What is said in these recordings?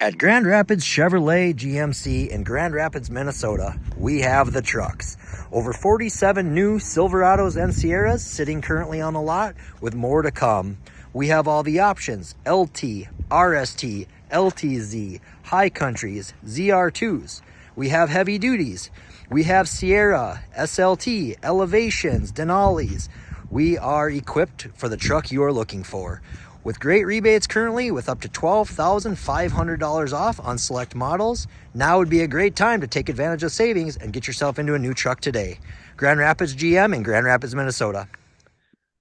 At Grand Rapids Chevrolet GMC in Grand Rapids, Minnesota, we have the trucks. Over 47 new Silverados and Sierras sitting currently on the lot with more to come. We have all the options: LT, RST, LTZ, High Countries, ZR2s. We have heavy duties. We have Sierra, SLT, Elevations, Denali's. We are equipped for the truck you are looking for. With great rebates currently, with up to $12,500 off on select models, now would be a great time to take advantage of savings and get yourself into a new truck today. Grand Rapids GM in Grand Rapids, Minnesota.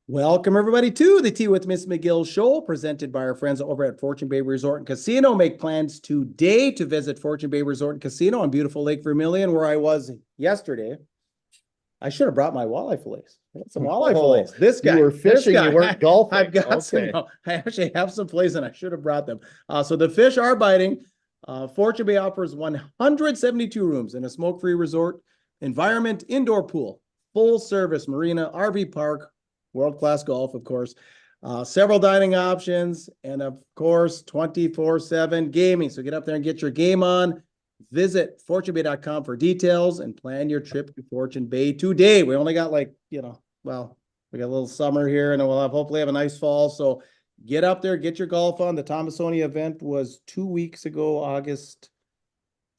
Welcome, everybody, to the Tea with Ms McGill Show, presented by our friends over at Fortune Bay Resort and Casino. Make plans today to visit Fortune Bay Resort and Casino on beautiful Lake Vermilion, where I was yesterday. I should have brought my walleye fillets. I got some walleye fillets. This guy. You were fishing, you weren't golfing. I've got some. No, I actually have some fillets, and I should have brought them. So the fish are biting. Fortune Bay offers 172 rooms in a smoke-free resort environment, indoor pool, full-service marina, RV park, world-class golf, of course, several dining options, and of course, 24/7 gaming. So get up there and get your game on. Visit fortunebay.com for details and plan your trip to Fortune Bay today. We only got we got a little summer here, and we'll hopefully have a nice fall. So get up there, get your golf on. The Thomasoni event was 2 weeks ago, August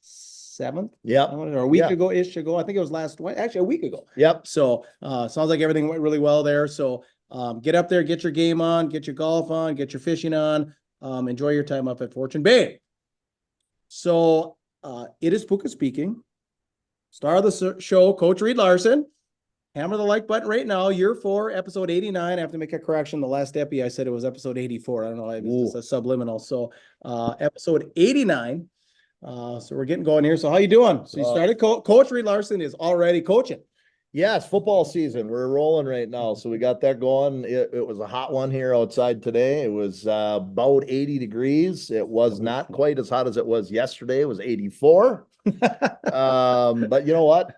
7th. Yep. Or a week ago-ish ago. I think it was actually a week ago. Yep. So sounds like everything went really well there. So get up there, get your game on, get your golf on, get your fishing on. Enjoy your time up at Fortune Bay. So it is Puka speaking. Star of the show, Coach Reed Larson. Hammer the like button right now. Year 4, episode 89. I have to make a correction. The last epi, I said it was episode 84. I don't know. It's a subliminal. So episode 89. So we're getting going here. So how you doing? So you started. Coach Reed Larson is already coaching. Yeah, it's football season. We're rolling right now. So we got that going. It was a hot one here outside today. It was about 80 degrees. It was not quite as hot as it was yesterday. It was 84. But you know what?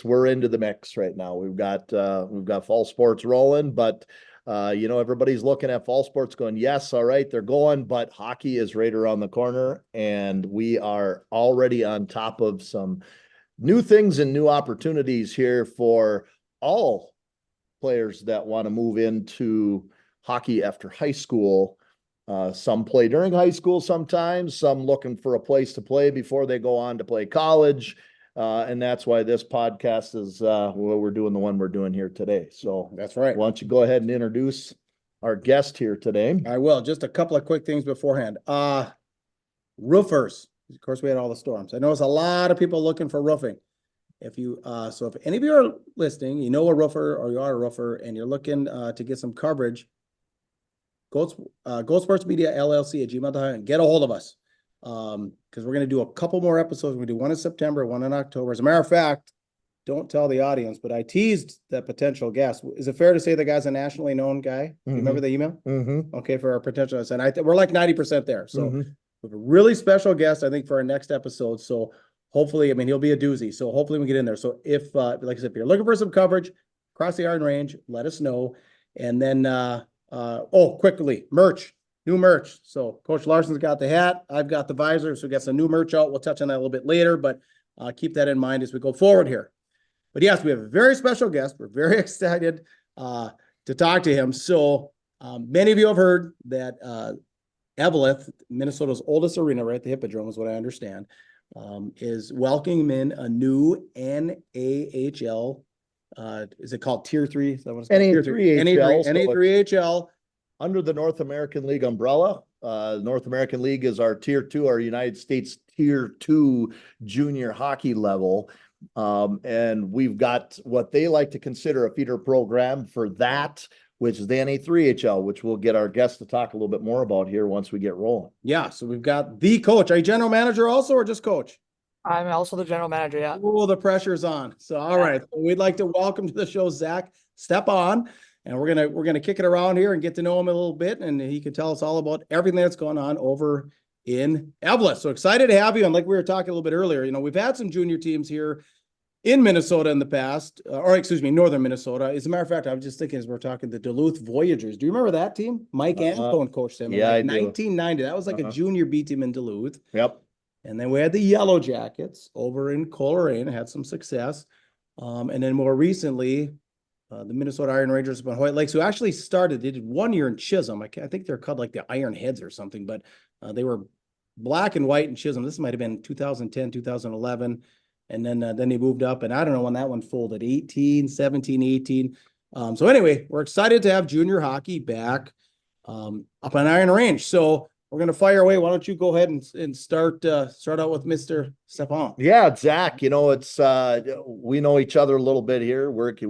We're into the mix right now. We've got fall sports rolling, but everybody's looking at fall sports going, yes, all right, they're going, but hockey is right around the corner, and we are already on top of some new things and new opportunities here for all players that want to move into hockey after high school. Some play during high school sometimes, some looking for a place to play before they go on to play college. And that's why this podcast is we're doing the one we're doing here today. So that's right. Why don't you go ahead and introduce our guest here today? I will. Just a couple of quick things beforehand. Roofers. Of course, we had all the storms. I know there's a lot of people looking for roofing. If any of you are listening, you know a roofer or you are a roofer and you're looking to get some coverage, Goatsportsmediallc at gmail.com. Get a hold of us. Because we're going to do a couple more episodes. We're going to do one in September, one in October. As a matter of fact, don't tell the audience, but I teased that potential guest. Is it fair to say the guy's a nationally known guy? Mm-hmm. You remember the email? Mm-hmm. Okay, for our potential guest. And we're like 90% there. So we have a really special guest, I think, for our next episode. So hopefully, he'll be a doozy. So hopefully we get in there. So if, like I said, if you're looking for some coverage across the Iron Range, let us know. And then, quickly, new merch. So Coach Larson's got the hat. I've got the visor. So we got some new merch out. We'll touch on that a little bit later, but keep that in mind as we go forward here. But yes, we have a very special guest. We're very excited to talk to him. So many of you have heard that Eveleth, Minnesota's oldest arena, right at the Hippodrome is what I understand, is welcoming in a new NAHL. Is it called Tier 3? Is that what it's called? NA3HL. Under the North American League umbrella. North American League is our Tier 2, our United States Tier 2 junior hockey level. And we've got what they like to consider a feeder program for that, which is the NA3HL, which we'll get our guest to talk a little bit more about here once we get rolling. Yeah, so we've got the coach. Are you general manager also, or just coach? I'm also the general manager, yeah. Oh, the pressure's on. So, all right. So we'd like to welcome to the show Zach Stepan. And we're gonna kick it around here and get to know him a little bit, and he can tell us all about everything that's going on over in Eveleth. So excited to have you. And like we were talking a little bit earlier, we've had some junior teams here in Minnesota in the past, or excuse me, northern Minnesota. As a matter of fact, I was just thinking as we're talking the Duluth Voyagers. Do you remember that team? Mike Antone coached them in yeah, I like do. 1990. That was like a junior B team in Duluth. Yep. And then we had the Yellow Jackets over in Coleraine, had some success. And then more recently, the Minnesota Iron Rangers up on Hoyt Lakes, who actually started, they did 1 year in Chisholm. I think they're called like the Iron Heads or something, but they were black and white in Chisholm. This might have been 2010, 2011. And then they moved up, and I don't know when that one folded, 18, 17, 18. So anyway, we're excited to have junior hockey back up on Iron Range. So we're going to fire away. Why don't you go ahead and start out with Mr. Stepan? Yeah, Zach, it's we know each other a little bit here. Worked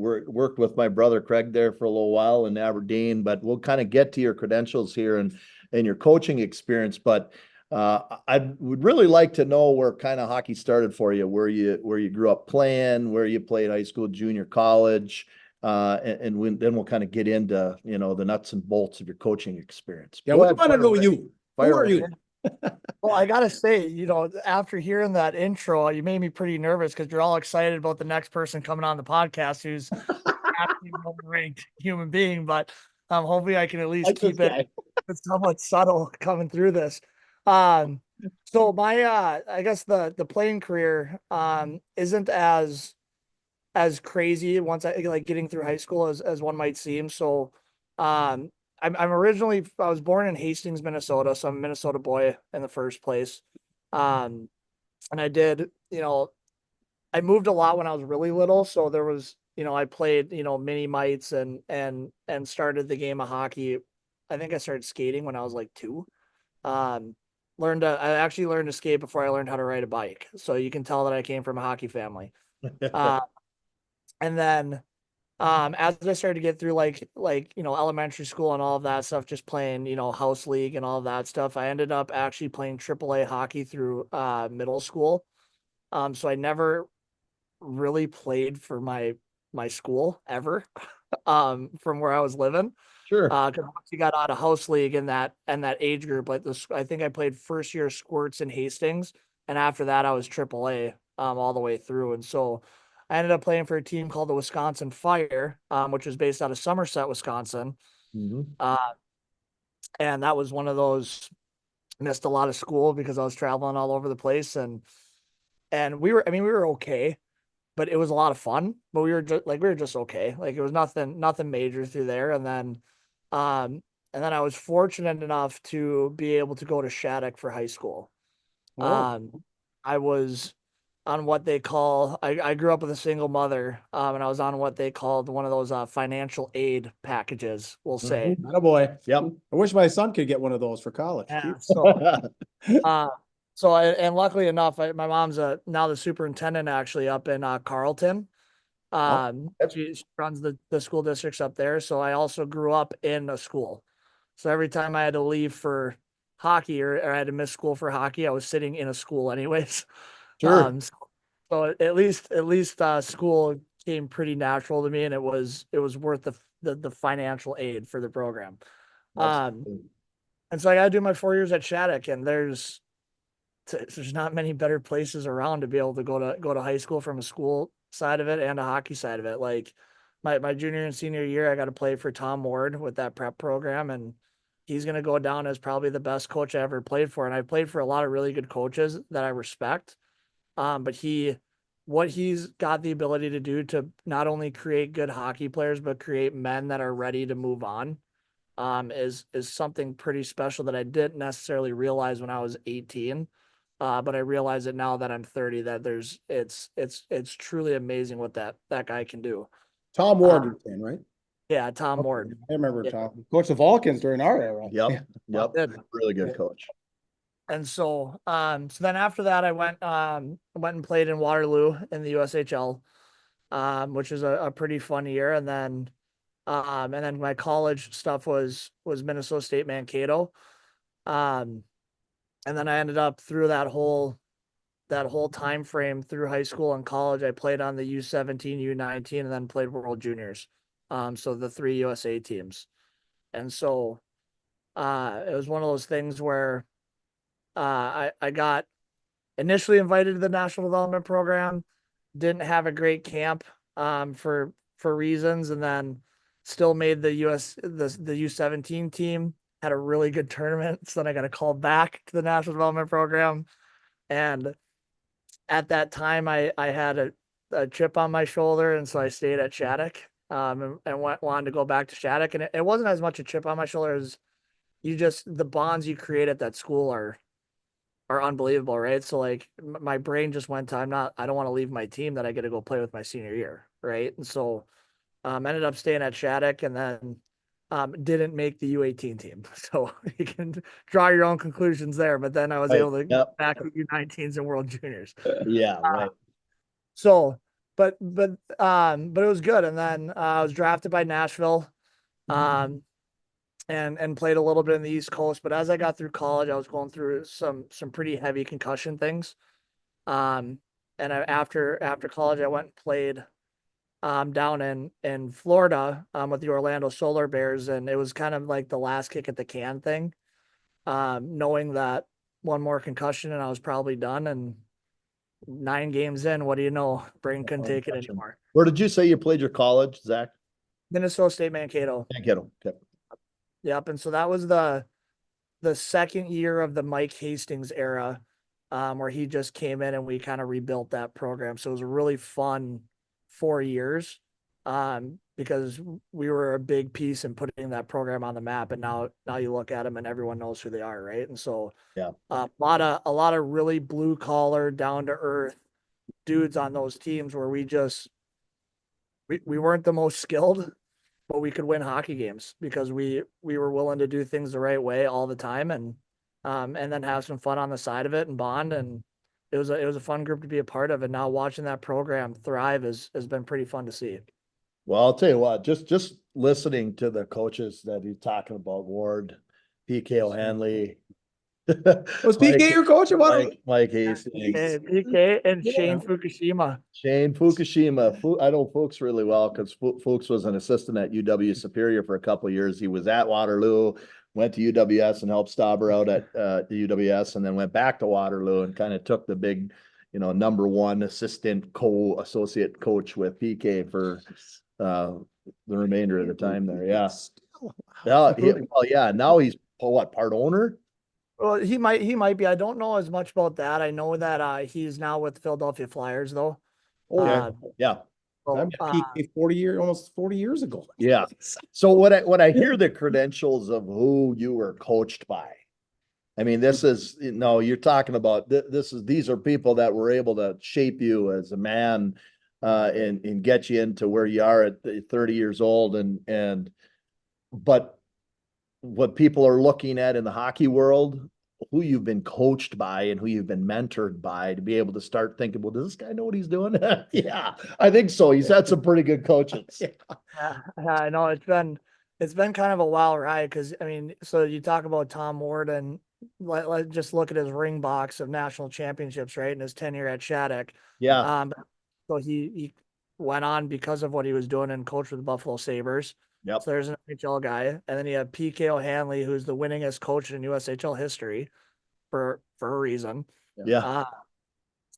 with my brother Craig there for a little while in Aberdeen, but we'll kind of get to your credentials here and your coaching experience. But I would really like to know where kind of hockey started for you, where you grew up playing, where you played high school, junior, college, and then we'll kind of get into the nuts and bolts of your coaching experience. Yeah, we want to know you. Who are you? Well, I gotta say, after hearing that intro, you made me pretty nervous because you're all excited about the next person coming on the podcast who's actually a ranked human being. But hopefully, I can at least keep it somewhat subtle coming through this. So my I guess the playing career isn't as crazy once I like getting through high school as one might seem. So I was born in Hastings, Minnesota, so I'm a Minnesota boy in the first place. And I did, I moved a lot when I was really little. So there was, I played, mini mites and started the game of hockey. I think I started skating when I was like 2. I actually learned to skate before I learned how to ride a bike. So you can tell that I came from a hockey family. And then as I started to get through like elementary school and all of that stuff, just playing house league and all of that stuff, I ended up actually playing AAA hockey through middle school. So I never really played for my school ever from where I was living. Sure. Because once you got out of house league in that age group, like this, I think I played first year squirts in Hastings, and after that I was AAA all the way through. And so I ended up playing for a team called the Wisconsin Fire, which was based out of Somerset, Wisconsin. And that was one of those, missed a lot of school because I was traveling all over the place, and we were okay, but it was a lot of fun. But we were just okay. Like it was nothing major through there. And then I was fortunate enough to be able to go to Shattuck for high school. I was on what they call, I grew up with a single mother, and I was on what they called one of those financial aid packages, we'll say. Not a boy. Yep. I wish my son could get one of those for college. Yeah, and luckily enough, my mom's now the superintendent actually up in Carleton. She runs the school districts up there. So I also grew up in a school. So every time I had to leave for hockey or I had to miss school for hockey, I was sitting in a school anyways. Sure. So at least school came pretty natural to me, and it was worth the financial aid for the program. And so I got to do my 4 years at Shattuck, and there's not many better places around to be able to go to high school from a school side of it and a hockey side of it. Like my junior and senior year, I got to play for Tom Ward with that prep program, and he's going to go down as probably the best coach I ever played for. And I played for a lot of really good coaches that I respect. But what he's got the ability to do to not only create good hockey players, but create men that are ready to move on, is something pretty special that I didn't necessarily realize when I was 18. But I realize it now that I'm 30, that it's truly amazing what that guy can do. Tom Ward, you're saying, right? Yeah, Tom Ward. I remember Tom. Coach the Vulcans during our era. Yep. Really good coach. And so then after that, I went and played in Waterloo in the USHL, which is a pretty fun year. And then my college stuff was Minnesota State Mankato. And then I ended up through that whole time frame through high school and college, I played on the U17, U19, and then played World Juniors. So the 3 USA teams. And so it was one of those things where I got initially invited to the National Development Program. didn't have a great camp for reasons, and then still made the U17 team. Had a really good tournament, so then I got a call back to the national development program, and at that time I had a chip on my shoulder, and so I stayed at Shattuck, and wanted to go back to Shattuck, and it wasn't as much a chip on my shoulder as the bonds you create at that school are unbelievable, right? So like my brain just went to I don't want to leave my team that I get to go play with my senior year, right? And so ended up staying at Shattuck, and then didn't make the U18 team. So you can draw your own conclusions there. But then I was able to get back to U19s and World Juniors. Yeah, right. So, but it was good. And then I was drafted by Nashville. And played a little bit in the East Coast. But as I got through college, I was going through some pretty heavy concussion things. And after college, I went and played down in Florida with the Orlando Solar Bears, and it was kind of like the last kick at the can thing, knowing that one more concussion and I was probably done. And 9 games in, what do you know? Brain couldn't take it anymore. Where did you say you played your college, Zach? Minnesota State Mankato. Mankato. Okay. Yep. And so that was the second year of the Mike Hastings era, where he just came in and we kind of rebuilt that program. So it was a really fun 4 years, because we were a big piece in putting that program on the map. And now you look at them and everyone knows who they are, right? And so a lot of really blue collar, down to earth dudes on those teams where we weren't the most skilled, but we could win hockey games because we were willing to do things the right way all the time, and then have some fun on the side of it and bond. And it was a fun group to be a part of. And now watching that program thrive has been pretty fun to see. Well, I'll tell you what, just listening to the coaches that he's talking about, Ward, PK O'Hanley. Was PK your coach or what? Mike Hastings. PK and Shane Fukushima. Shane Fukushima. I know Fuchs really well because Fuchs was an assistant at UW Superior for a couple of years. He was at Waterloo, went to UWS and helped Stauber out at the UWS, and then went back to Waterloo and kind of took the big, number one assistant associate coach with PK for the remainder of the time there. Yeah. Now he's part owner? Well, he might be. I don't know as much about that. I know that he's now with the Philadelphia Flyers, though. Yeah. So, PK almost 40 years ago. Yeah. So when I hear the credentials of who you were coached by, I mean, this is, you're talking about these are people that were able to shape you as a man, and get you into where you are at 30 years old. But what people are looking at in the hockey world, who you've been coached by and who you've been mentored by, to be able to start thinking, well, does this guy know what he's doing? Yeah, I think so. He's had some pretty good coaches. Yeah, I know it's been kind of a wild ride. Cause I mean, so you talk about Tom Ward, and let's just look at his ring box of national championships, right? And his tenure at Shattuck. Yeah. So he went on because of what he was doing and coached with the Buffalo Sabres. Yep. So there's an NHL guy. And then you have PK O'Hanley, who's the winningest coach in USHL history for a reason. Yeah.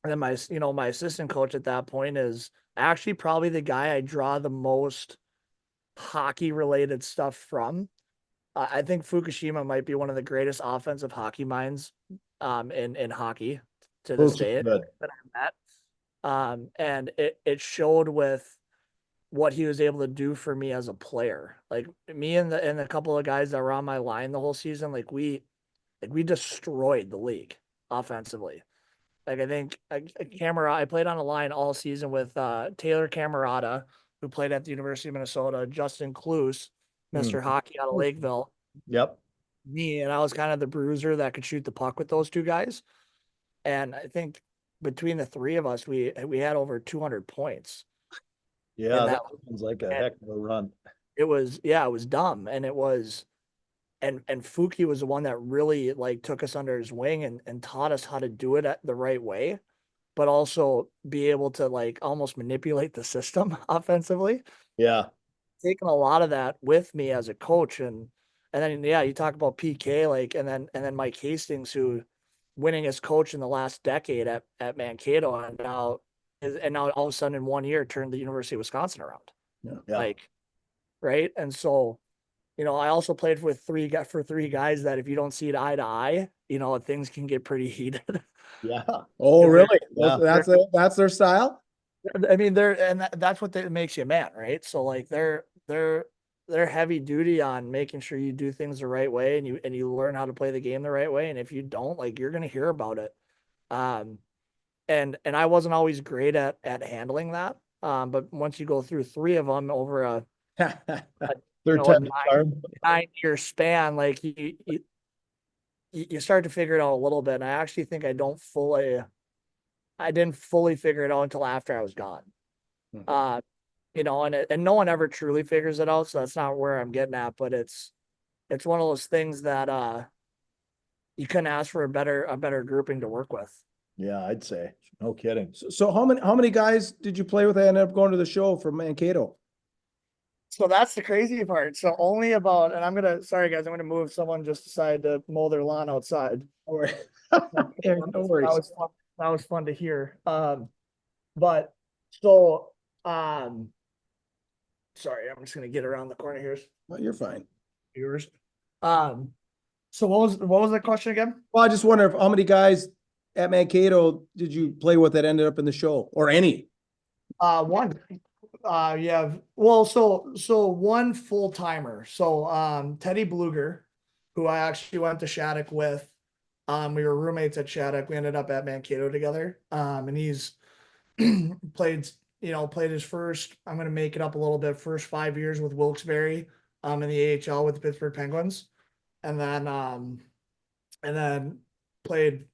And then my assistant coach at that point is actually probably the guy I draw the most hockey related stuff from. I think Fukushima might be one of the greatest offensive hockey minds in hockey to this day that I've met. And it showed with what he was able to do for me as a player. Like me and a couple of guys that were on my line the whole season, we destroyed the league offensively. Like I think I played on a line all season with Taylor Camerata, who played at the University of Minnesota, Justin Kloos, Mr. Hockey out of Lakeville. Yep. Me, and I was kind of the bruiser that could shoot the puck with those two guys. And I think between the three of us, we had over 200 points. Yeah, that sounds like a heck of a run. It was dumb. And it was, and Fuki was the one that really took us under his wing and taught us how to do it the right way, but also be able to almost manipulate the system offensively. Yeah. Taking a lot of that with me as a coach. And then, you talk about PK, and then Mike Hastings, who winning as coach in the last decade at Mankato, and now and now all of a sudden in 1 year turned the University of Wisconsin around. Yeah. Like, right. And so, I also played with three guys that if you don't see it eye to eye, things can get pretty heated. Yeah. Oh, really? Yeah. That's their style? I mean, that's what makes you a man, right? So like they're heavy duty on making sure you do things the right way and you learn how to play the game the right way. And if you don't, like, you're gonna hear about it. And I wasn't always great at handling that. But once you go through three of them over a Third time charm. 9-year span, like you start to figure it out a little bit. And I actually think I didn't fully figure it out until after I was gone. And no one ever truly figures it out. So that's not where I'm getting at, but it's one of those things that, you couldn't ask for a better grouping to work with. Yeah, I'd say. No kidding. So how many guys did you play with that ended up going to the show from Mankato? So that's the crazy part. So only about, and sorry guys, I'm gonna move. Someone just decided to mow their lawn outside. No worries. That was fun to hear. But so, sorry, I'm just gonna get around the corner here. Well, you're fine. Viewers. So what was the question again? Well, I just wonder how many guys at Mankato did you play with that ended up in the show, or any? One. Yeah. Well, so one full timer. So Teddy Bluger, who I actually went to Shattuck with. We were roommates at Shattuck. We ended up at Mankato together. And he's played his first, I'm gonna make it up a little bit, first 5 years with Wilkes-Barre in the AHL with the Pittsburgh Penguins. And then played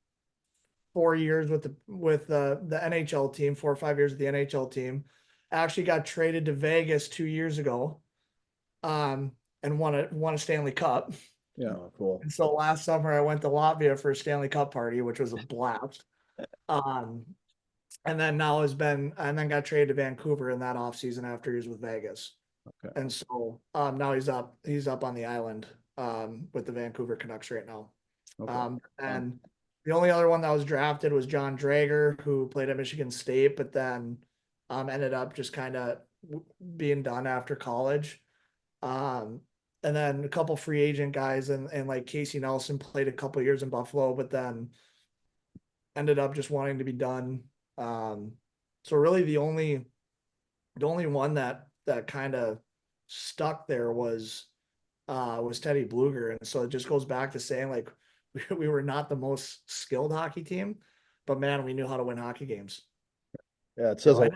4 years with the NHL team, 4 or 5 years with the NHL team. Actually got traded to Vegas 2 years ago, and won a Stanley Cup. Yeah, cool. And so last summer I went to Latvia for a Stanley Cup party, which was a blast. And then got traded to Vancouver in that offseason after he was with Vegas. Okay. And so now he's up on the island with the Vancouver Canucks right now. Okay. And the only other one that was drafted was John Drager, who played at Michigan State, but then ended up just kind of being done after college. And then a couple free agent guys and like Casey Nelson played a couple years in Buffalo, but then ended up just wanting to be done. So really the only one that kind of stuck there was Teddy Bluger. And so it just goes back to saying, like, we were not the most skilled hockey team, but man, we knew how to win hockey games. Yeah, it says the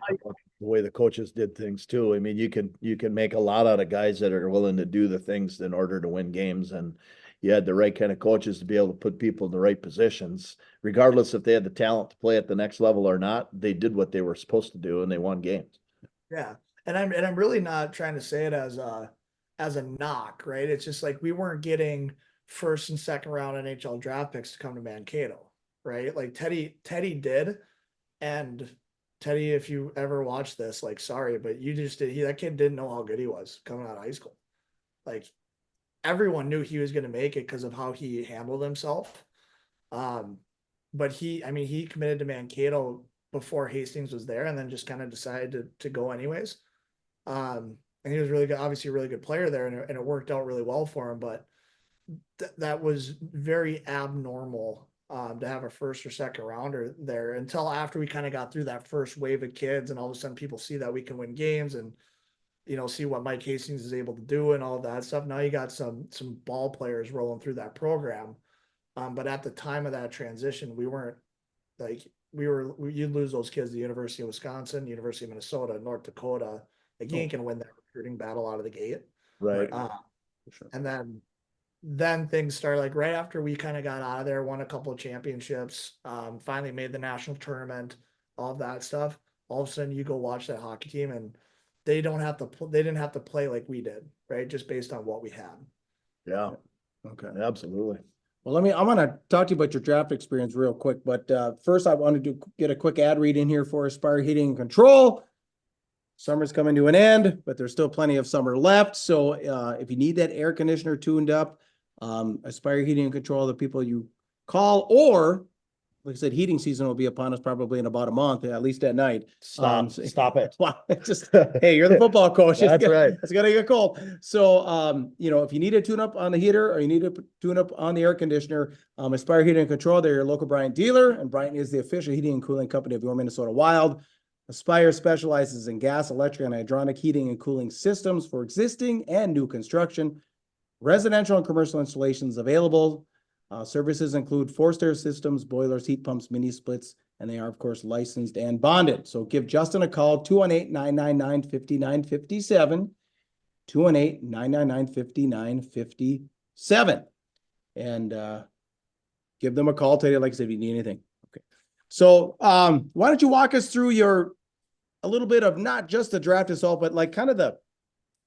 way the coaches did things too. I mean, you can make a lot out of guys that are willing to do the things in order to win games, and you had the right kind of coaches to be able to put people in the right positions, regardless if they had the talent to play at the next level or not. They did what they were supposed to do, and they won games. Yeah, and I'm really not trying to say it as a knock, right? It's just like we weren't getting first and second round NHL draft picks to come to Mankato, right? Like Teddy did, and Teddy, if you ever watch this, like, sorry, but you just did. That kid didn't know how good he was coming out of high school. Like, everyone knew he was going to make it because of how he handled himself. But he committed to Mankato before Hastings was there, and then just kind of decided to go anyways. And he was really good, obviously a really good player there, and it worked out really well for him. But that was very abnormal to have a first or second rounder there until after we kind of got through that first wave of kids, and all of a sudden people see that we can win games and see what Mike Hastings is able to do and all of that stuff. Now you got some ball players rolling through that program. But at the time of that transition, we weren't like you'd lose those kids to the University of Wisconsin, University of Minnesota, North Dakota. Like, you ain't gonna win that recruiting battle out of the gate. Right. Sure. And then things started, like, right after we kind of got out of there, won a couple of championships, finally made the national tournament, all of that stuff. All of a sudden you go watch that hockey team and they didn't have to play like we did, right? Just based on what we had. Yeah. Okay. Absolutely. Well, I'm going to talk to you about your draft experience real quick, but first I wanted to get a quick ad read in here for Aspire Heating and Control. Summer's coming to an end, but there's still plenty of summer left. So if you need that air conditioner tuned up, Aspire Heating and Control, the people you call, or like I said, heating season will be upon us probably in about a month, at least at night. Stop it. Well, it's just, hey, you're the football coach. That's right. It's gonna get cold. So, you know, if you need a tune up on the heater or you need a tune up on the air conditioner, Aspire Heating and Control, they're your local Bryant dealer, and Bryant is the official heating and cooling company of your Minnesota Wild. Aspire specializes in gas, electric, and hydronic heating and cooling systems for existing and new construction. Residential and commercial installations available. Services include forced air systems, boilers, heat pumps, mini splits, and they are, of course, licensed and bonded. So give Justin a call, 218-999-5957, 218-999-5957. And give them a call today, like I said, if you need anything. Okay. So why don't you walk us through a little bit of not just the draft itself, but like kind of the,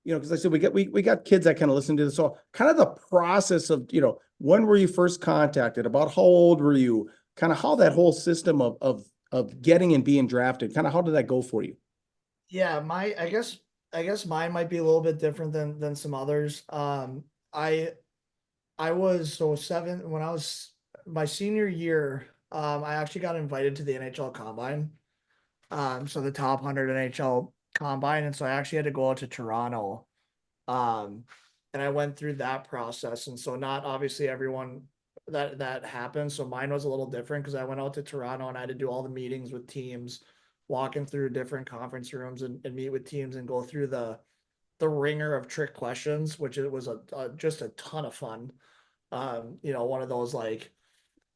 you know, because I said we got kids that kind of listen to this. So kind of the process of, you know, when were you first contacted? About how old were you? Kind of how that whole system of getting and being drafted, kind of how did that go for you? Yeah, I guess mine might be a little bit different than some others. I was when I was my senior year, I actually got invited to the NHL Combine. So the top 100 NHL Combine, and so I actually had to go out to Toronto. And I went through that process, and so not obviously everyone that happened. So mine was a little different because I went out to Toronto and I had to do all the meetings with teams, walking through different conference rooms and meet with teams and go through the ringer of trick questions, which it was just a ton of fun. You know, one of those like,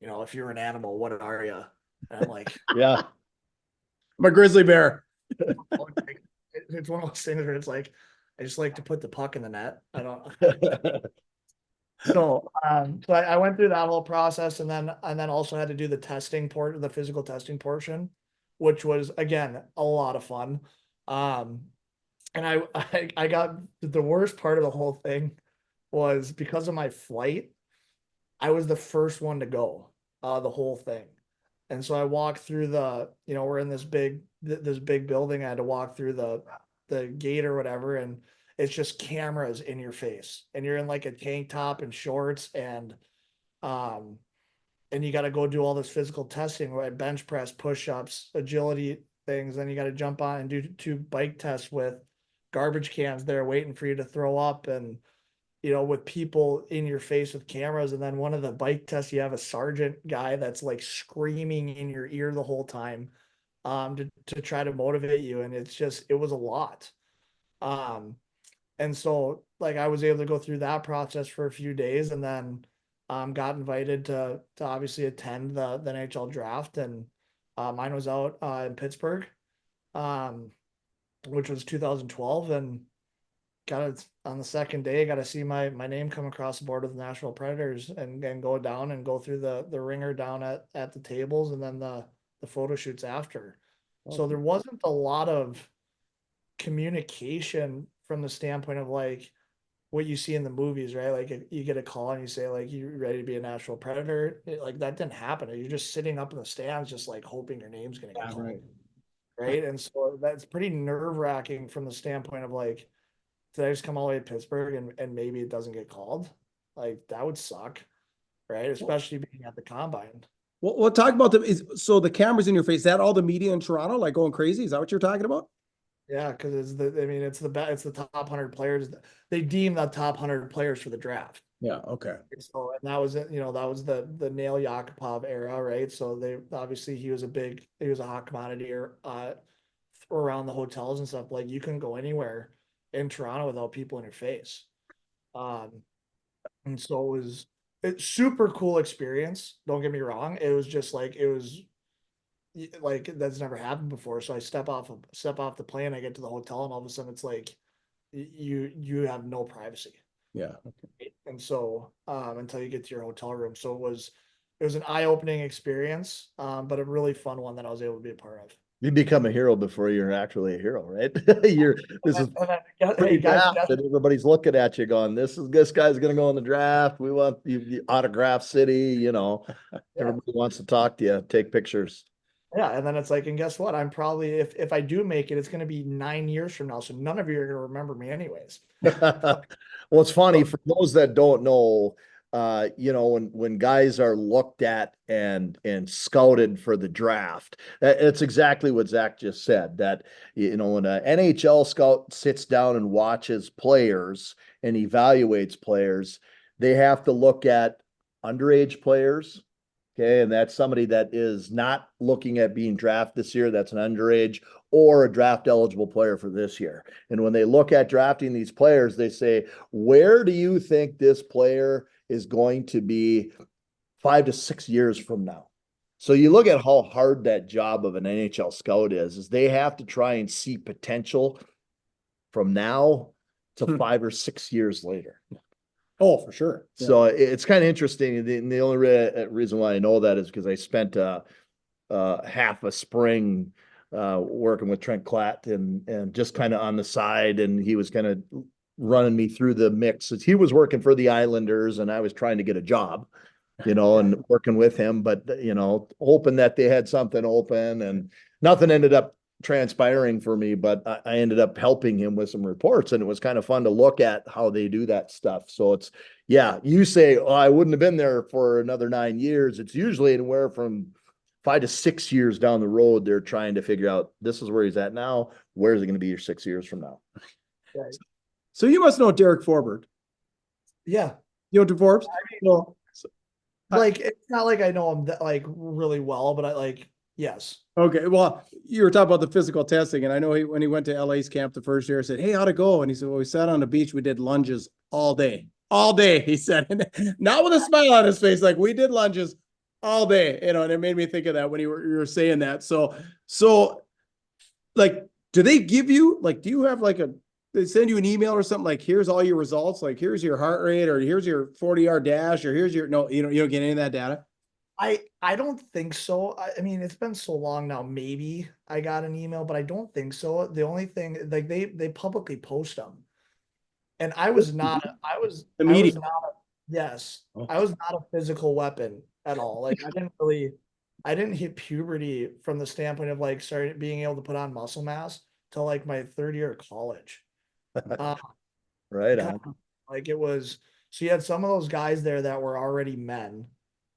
you know, if you're an animal, what are you? And I'm like, Yeah. I'm a grizzly bear. It's one of those things where it's like, I just like to put the puck in the net. I don't. So I went through that whole process, and then also had to do the the physical testing portion, which was again a lot of fun. And I got the worst part of the whole thing was because of my flight, I was the first one to go the whole thing. And so I walked through we're in this big building. I had to walk through the gate or whatever, and it's just cameras in your face, and you're in like a tank top and shorts, and you got to go do all this physical testing, right? Bench press, push-ups, agility things. Then you got to jump on and do 2 bike tests with garbage cans there waiting for you to throw up, and you know, with people in your face with cameras. And then one of the bike tests, you have a sergeant guy that's like screaming in your ear the whole time to try to motivate you. And it was a lot. And so like I was able to go through that process for a few days, and then got invited to obviously attend the NHL draft. And mine was out in Pittsburgh, which was 2012, and got it on the second day, got to see my name come across the board with the Nashville Predators, and go down and go through the ringer down at the tables, and then the photo shoots after. So there wasn't a lot of communication from the standpoint of like what you see in the movies, right? Like if you get a call and you say like, you ready to be a Nashville Predator? Like that didn't happen. You're just sitting up in the stands, just like hoping your name's going to get called. Right. And so that's pretty nerve wracking from the standpoint of like, did I just come all the way to Pittsburgh and maybe it doesn't get called? Like that would suck. Right. Especially being at the Combine. Well, we'll talk about so the cameras in your face, is that all the media in Toronto, like going crazy? Is that what you're talking about? Yeah, because it's the top 100 players. They deem the top 100 players for the draft. Yeah. Okay. So, and that was it. You know, that was the Nail Yakupov era, right? So they obviously he was a hot commodity around the hotels and stuff. Like you couldn't go anywhere in Toronto without people in your face. And so it's super cool experience. Don't get me wrong. It was just like like that's never happened before. So I step off the plane, I get to the hotel, and all of a sudden it's like you have no privacy. Yeah. And so until you get to your hotel room. So it was an eye-opening experience, but a really fun one that I was able to be a part of. You become a hero before you're actually a hero, right? This is pretty draft, and everybody's looking at you going, this guy's gonna go in the draft. We want you autograph city, you know. Everybody wants to talk to you, take pictures. Yeah, and then it's like, and guess what? I'm probably if I do make it, it's going to be 9 years from now, so none of you are going to remember me anyways. Well, it's funny for those that don't know. you know, when guys are looked at and scouted for the draft, it's exactly what Zach just said, that, you know, when an NHL scout sits down and watches players and evaluates players, they have to look at underage players. Okay. And that's somebody that is not looking at being drafted this year. That's an underage or a draft eligible player for this year. And when they look at drafting these players, they say, where do you think this player is going to be 5 to 6 years from now? So you look at how hard that job of an NHL scout is they have to try and see potential from now to 5 or 6 years later. Oh, for sure. So it's kind of interesting. The only reason why I know that is because I spent half a spring working with Trent Klatt and just kind of on the side, and he was kind of running me through the mix. He was working for the Islanders, and I was trying to get a job, you know, and working with him, but you know, hoping that they had something open, and nothing ended up transpiring for me, but I ended up helping him with some reports, and it was kind of fun to look at how they do that stuff. So it's, yeah, you say, oh, I wouldn't have been there for another 9 years. It's usually anywhere from 5 to 6 years down the road. They're trying to figure out, this is where he's at now. Where's he going to be 6 years from now? Right. So you must know Derek Forbert. Yeah. You know Forbes? I mean, well, like, it's not like I know him that, like, really well, but I like, yes. Okay. Well, you were talking about the physical testing, and I know when he went to LA's camp the first year, I said, hey, how'd it go? And he said, well, we sat on the beach. We did lunges all day. All day, he said. And not with a smile on his face. Like, we did lunges all day, you know, and it made me think of that when you were saying that. So like, do they give you, like, do you have like they send you an email or something like, here's all your results, like here's your heart rate, or here's your 40-yard dash, or here's your, no, you don't get any of that data? I don't think so. I mean, it's been so long now. Maybe I got an email, but I don't think so. The only thing, like, they publicly post them, and I was not. The media. Yes, Oh. I was not a physical weapon at all. Like, I didn't hit puberty from the standpoint of like starting being able to put on muscle mass till like my third year of college. Right Kind on. of, like, it was. So you had some of those guys there that were already men,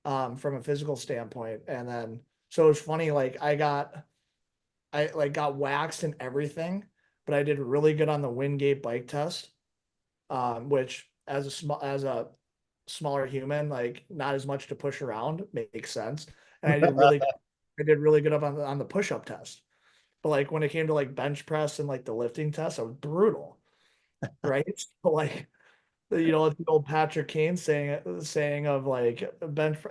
from a physical standpoint, and then so it's funny. Like, I like got waxed and everything, but I did really good on the Wingate bike test, which as a smaller human, like not as much to push around, makes sense. And I did really good up on the push up test. But like when it came to like bench press and like the lifting test, I was brutal, right? So like, you know, the old Patrick Kane saying of like,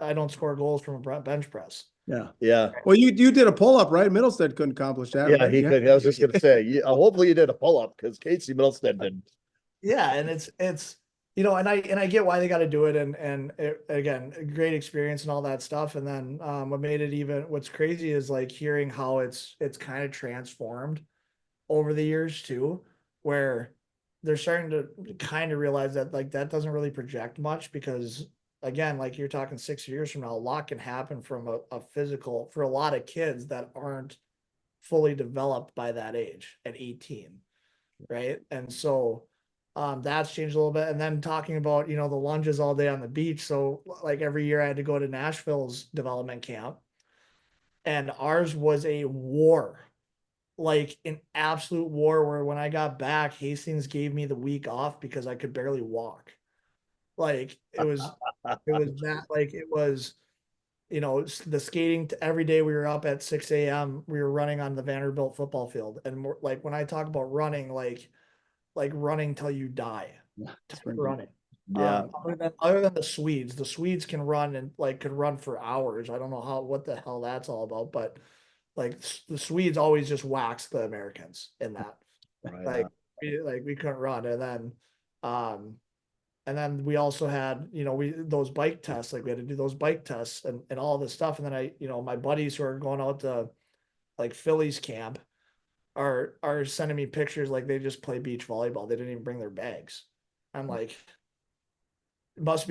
I don't score goals from a bench press. Yeah. Yeah. Well, you did a pull-up, right? Middlestead couldn't accomplish that. Yeah, right? he could. I was just going to say, hopefully you did a pull up because Casey Middlestead didn't. Yeah, and it's you know, and I get why they got to do it, and again, a great experience and all that stuff. And then what made it even what's crazy is like hearing how it's kind of transformed over the years too, where they're starting to kind of realize that like that doesn't really project much because again, like you're talking 6 years from now, a lot can happen from a physical for a lot of kids that aren't fully developed by that age at 18, right? And so that's changed a little bit. And then talking about, you know, the lunges all day on the beach. So like every year I had to go to Nashville's development camp, and ours was a war, like an absolute war, where when I got back, Hastings gave me the week off because I could barely walk. Like it was that, like it was, you know, the skating every day. We were up at 6 a.m. We were running on the Vanderbilt football field. And more, like when I talk about running, like running till you die, running. Yeah. Other than the Swedes can run and like could run for hours. I don't know what the hell that's all about, but like the Swedes always just waxed the Americans in that. Right. We couldn't run, and then we also had, you know, those bike tests, like we had to do those bike tests and all this stuff. And then you know, my buddies who are going out to like Phillies camp are sending me pictures like they just play beach volleyball. They didn't even bring their bags. I'm like, it must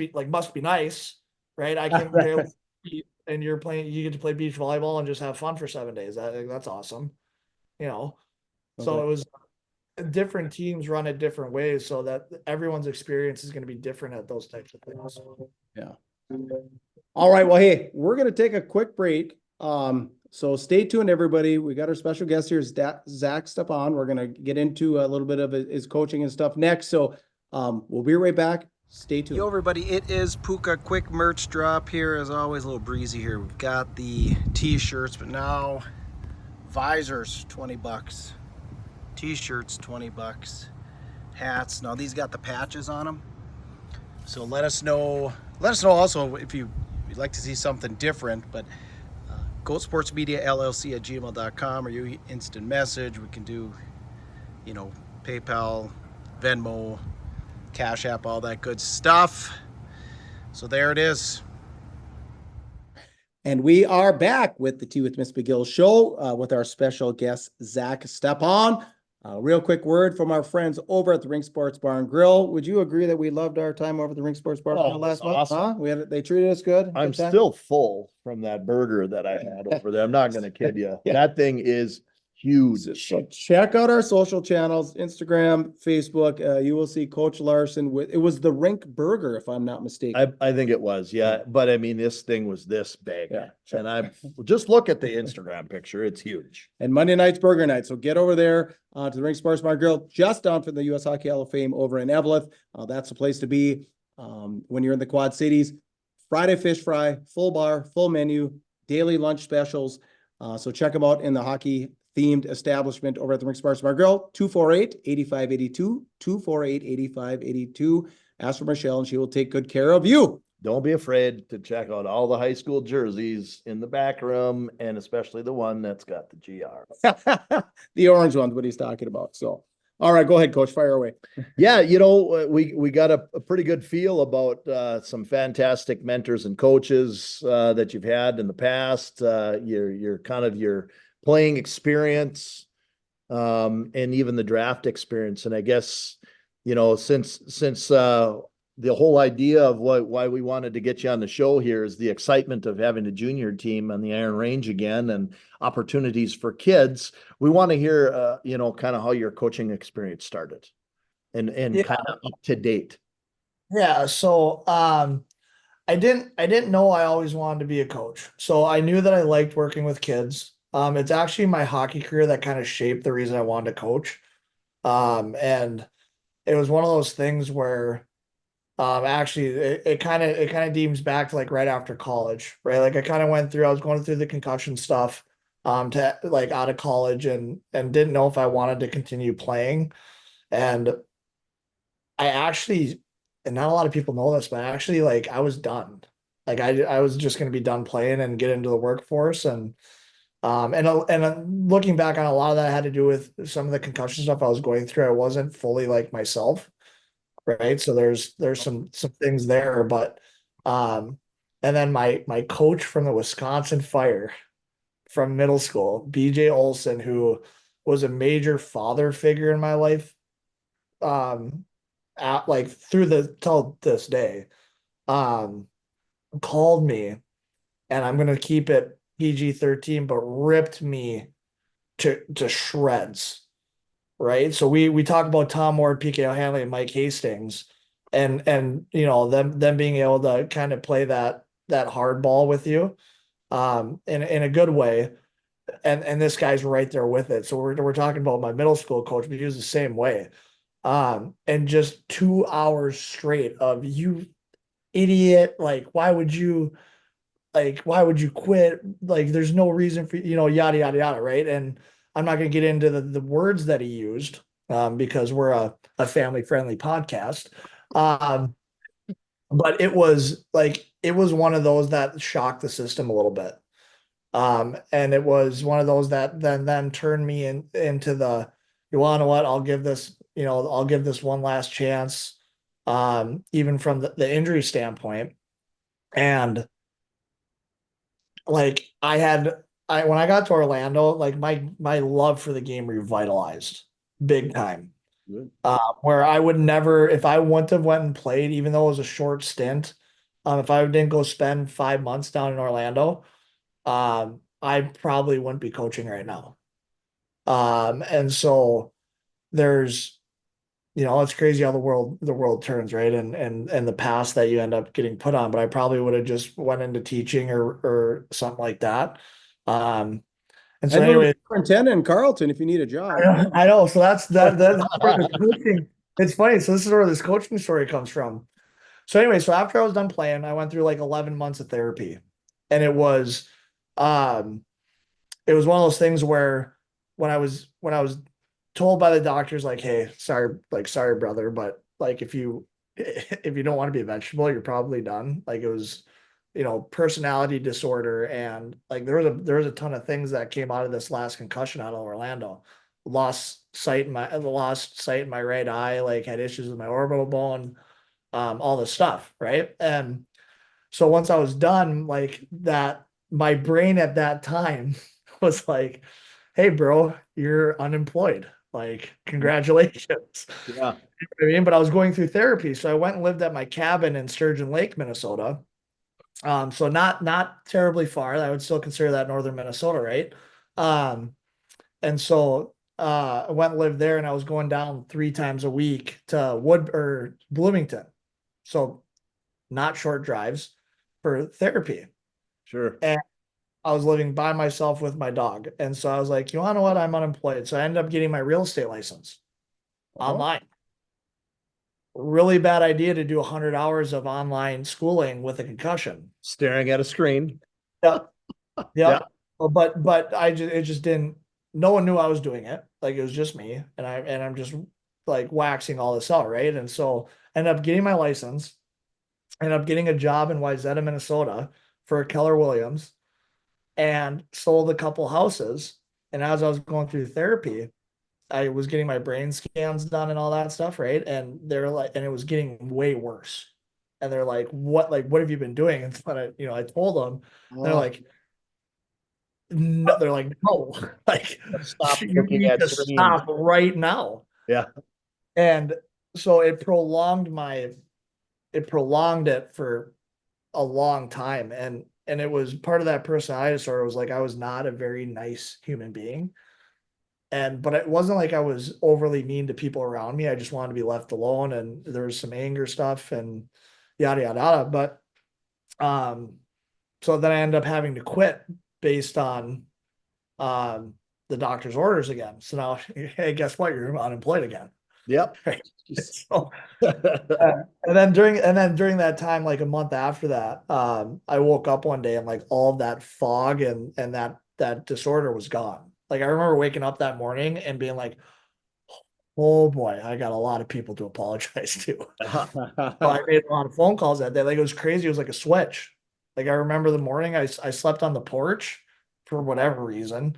be nice, right? I can barely eat, and you get to play beach volleyball and just have fun for 7 days. That's awesome, you know. So Okay. it was, different teams run it different ways, so that everyone's experience is going to be different at those types of things. Yeah. All right. Well, hey, we're going to take a quick break. So stay tuned, everybody. We got our special guest here, Zach Stepan. We're going to get into a little bit of his coaching and stuff next. So we'll be right back. Stay tuned. Yo, everybody, it is Puka quick merch drop here. As always, a little breezy here. We've got the t-shirts, but now visors, $20. T-shirts, $20. Hats. Now these got the patches on them. So let us know also if you'd like to see something different, but Goatsportsmediallc at gmail.com, or you instant message. We can do, PayPal, Venmo, Cash App, all that good stuff. So there it is. And we are back with the Tea with Ms McGill show with our special guest, Zach Stepan. Real quick word from our friends over at the Ring Sports Bar and Grill. Would you agree that we loved our time over at the Ring Sports Bar and Grill last month? Awesome. Huh? They treated us good. I'm still full from that burger that I had over there. I'm not going to kid you. Yeah. That thing is huge. So check out our social channels, Instagram, Facebook. You will see Coach Larson it was the Rink Burger, if I'm not mistaken. I think it was, yeah. But I mean, this thing was this big. Yeah. And I just look at the Instagram picture. It's huge. And Monday night's burger night. So get over there to the Ring Sports Bar Grill, just down from the U.S. Hockey Hall of Fame over in Eveleth. That's the place to be when you're in the Quad Cities. Friday fish fry, full bar, full menu, daily lunch specials. So check them out in the hockey themed establishment over at the Ring Sports Bar Grill, 248-8582, 248-8582. Ask for Michelle and she will take good care of you. Don't be afraid to check out all the high school jerseys in the back room, and especially the one that's got the GR. The orange one's what he's talking about. So, all right, go ahead, Coach, fire away. Yeah, we got a pretty good feel about some fantastic mentors and coaches that you've had in the past. Your playing experience, and even the draft experience. And I guess, since the whole idea of why we wanted to get you on the show here is the excitement of having a junior team on the Iron Range again and opportunities for kids. We want to hear, kind of how your coaching experience started and kind of up to date. Yeah. So, I didn't know I always wanted to be a coach. So I knew that I liked working with kids. It's actually my hockey career that kind of shaped the reason I wanted to coach. And it was one of those things where, actually it kind of deems back to like right after college, right? Like I was going through the concussion stuff, to like out of college and didn't know if I wanted to continue playing. And I actually, and not a lot of people know this, but actually like I was done. Like I was just going to be done playing and get into the workforce. And looking back on a lot of that had to do with some of the concussion stuff I was going through. I wasn't fully like myself. Right. So there's some things there, but, and then my coach from the Wisconsin Fire from middle school, BJ Olson, who was a major father figure in my life, till this day, called me, and I'm going to keep it PG-13, but ripped me to shreds. Right. So we talk about Tom Ward, PK O'Hanley, and Mike Hastings, and them being able to kind of play that hard ball with you, in a good way. And this guy's right there with it. So we're talking about my middle school coach, but he was the same way. And just 2 hours straight of, you idiot, like why would you quit? Like there's no reason for, yada yada yada, right? And I'm not going to get into the words that he used, because we're a family-friendly podcast. But it was one of those that shocked the system a little bit. And it was one of those that then turned me into the, you want to know what, I'll give this one last chance, even from the injury standpoint. And like when I got to Orlando, like my love for the game revitalized big time. Where I would never, if I wouldn't have went and played, even though it was a short stint, if I didn't go spend 5 months down in Orlando, I probably wouldn't be coaching right now. And so there's, it's crazy how the world turns, right? And the path that you end up getting put on, but I probably would have just went into teaching or something like that. And so I know you're anyway, superintendent in Carlton if you need a job. I know. So that's where the coaching. It's funny. So this is where this coaching story comes from. So anyway, so after I was done playing, I went through like 11 months of therapy, and um, it was one of those things where when I was told by the doctors, like, hey, sorry, brother, but like if you don't want to be a vegetable, you're probably done. Like it was, personality disorder, and like there was a ton of things that came out of this last concussion out of Orlando. Lost sight in my right eye, like had issues with my orbital bone, all this stuff, right? And so once I was done, like that, my brain at that time was like, hey, bro, you're unemployed. Like, congratulations. Yeah. You know what I mean? But I was going through therapy. So I went and lived at my cabin in Sturgeon Lake, Minnesota. So not terribly far. I would still consider that northern Minnesota, right? And so I went and lived there, and I was going down 3 times a week to Bloomington. So not short drives for therapy. Sure. And I was living by myself with my dog. And so I was like, you want to know what? I'm unemployed. So I ended up getting my real estate license online. Really bad idea to do 100 hours of online schooling with a concussion. Staring at a screen. Yep. Yeah. But it just didn't, no one knew I was doing it. Like it was just me. And I'm just like waxing all this out. Right. And so I ended up getting my license, ended up getting a job in Wayzata, Minnesota for Keller Williams, and sold a couple houses. And as I was going through therapy, I was getting my brain scans done and all that stuff, right? And they're like, and it was getting way worse. And they're like, what have you been doing? And when I told them, they're like, no, they're like, no, like Stop you looking need at to screens. stop right now. Yeah. And so it prolonged it for a long time. And it was part of that personality disorder was like I was not a very nice human being. But it wasn't like I was overly mean to people around me. I just wanted to be left alone, and there was some anger stuff and yada yada yada. But so then I ended up having to quit based on the doctor's orders again. So now, hey, guess what? You're unemployed again. Yep. So, and then during that time, like a month after that, I woke up one day and like all of that fog and that disorder was gone. Like I remember waking up that morning and being like, oh boy, I got a lot of people to apologize to. So I made a lot of phone calls that day. Like it was crazy. It was like a switch. Like I remember the morning I slept on the porch for whatever reason,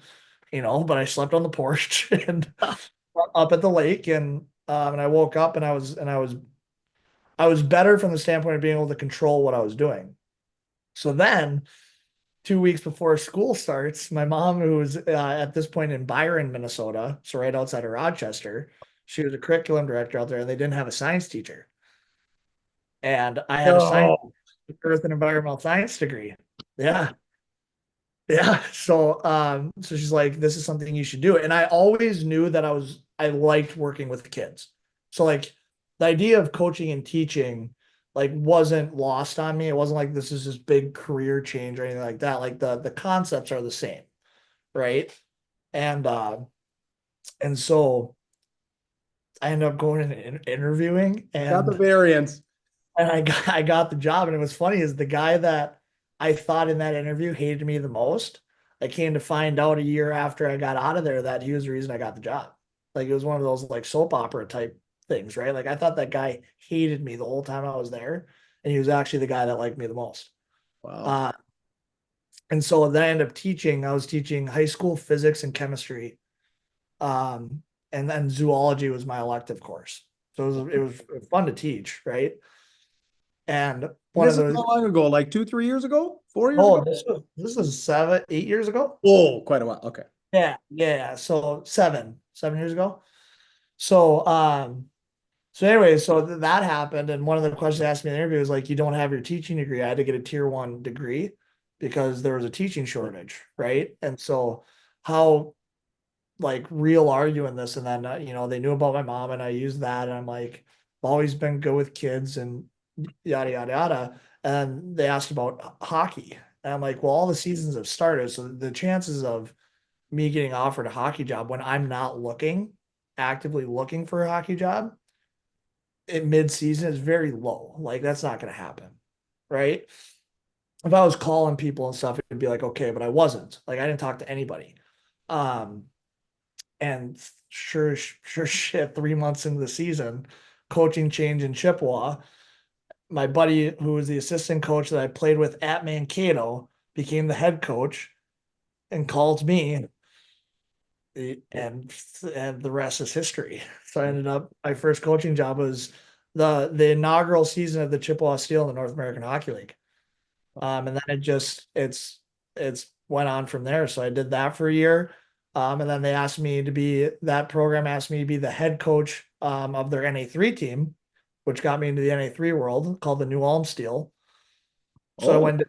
but I slept on the porch and up at the lake, and I woke up and I was better from the standpoint of being able to control what I was doing. So then 2 weeks before school starts, my mom, who was at this point in Byron, Minnesota, so right outside of Rochester, she was a curriculum director out there, and they didn't have a science teacher. And I had a science, earth and environmental science degree. Yeah. Yeah. So she's like, this is something you should do. And I always knew that I liked working with kids. So like the idea of coaching and teaching like wasn't lost on me. It wasn't like this is this big career change or anything like that. Like the concepts are the same. Right. And so I ended up going and interviewing, Got the and variance. I got the job. And it was funny is the guy that I thought in that interview hated me the most. I came to find out a year after I got out of there that he was the reason I got the job. Like it was one of those like soap opera type things, right? Like I thought that guy hated me the whole time I was there, and he was actually the guy that liked me the most. Wow. And so then I ended up teaching. I was teaching high school physics and chemistry, and then zoology was my elective course. So it was fun to teach, right? And one This of is those. how long ago? Like 2-3 years ago? 4 years Oh, ago? this was 7, 8 years ago. Oh, quite a while. Okay. Yeah. So 7 years ago. So anyway, that happened, and one of the questions they asked me in the interview was like, "You don't have your teaching degree." I had to get a tier 1 degree because there was a teaching shortage, right? And so how like real arguing this. And then, you know, they knew about my mom and I used that. And I'm like, I've always been good with kids and yada, yada, yada. And they asked about hockey. And I'm like, well, all the seasons have started. So the chances of me getting offered a hockey job when I'm not actively looking for a hockey job in mid-season is very low. Like that's not going to happen. Right. If I was calling people and stuff, it'd be like, okay, but I wasn't. Like I didn't talk to anybody. Um, and sure shit, 3 months into the season, coaching change in Chippewa. My buddy, who was the assistant coach that I played with at Mankato, became the head coach and called me, and the rest is history. So I ended up, my first coaching job was the inaugural season of the Chippewa Steel in the North American Hockey League. And then it's went on from there. So I did that for a year. And then that program asked me to be the head coach of their NA3 team, which got me into the NA3 world called the New Ulm Steel. So I went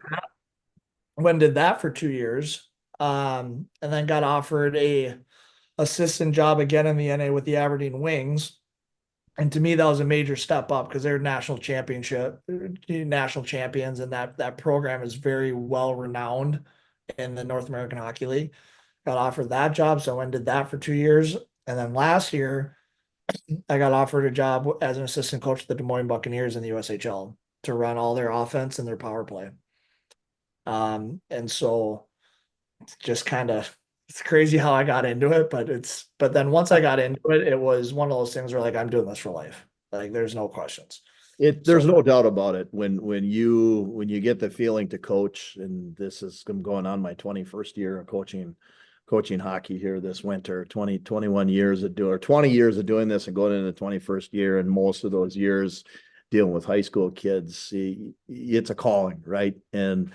and did that for 2 years. And then got offered a assistant job again in the NA with the Aberdeen Wings. And to me, that was a major step up because they're national champions, and that program is very well renowned in the North American Hockey League. Got offered that job, so I went and did that for 2 years. And then last year, I got offered a job as an assistant coach at the Des Moines Buccaneers in the USHL to run all their offense and their power play. And so it's just it's crazy how I got into it, but then once I got into it, it was one of those things where like, I'm doing this for life. Like there's no questions. There's no doubt about it. When you get the feeling to coach, and this is going on my 21st year of coaching hockey here this winter, 21 years or 20 years of doing this and going into the 21st year. And most of those years dealing with high school kids, it's a calling, right? And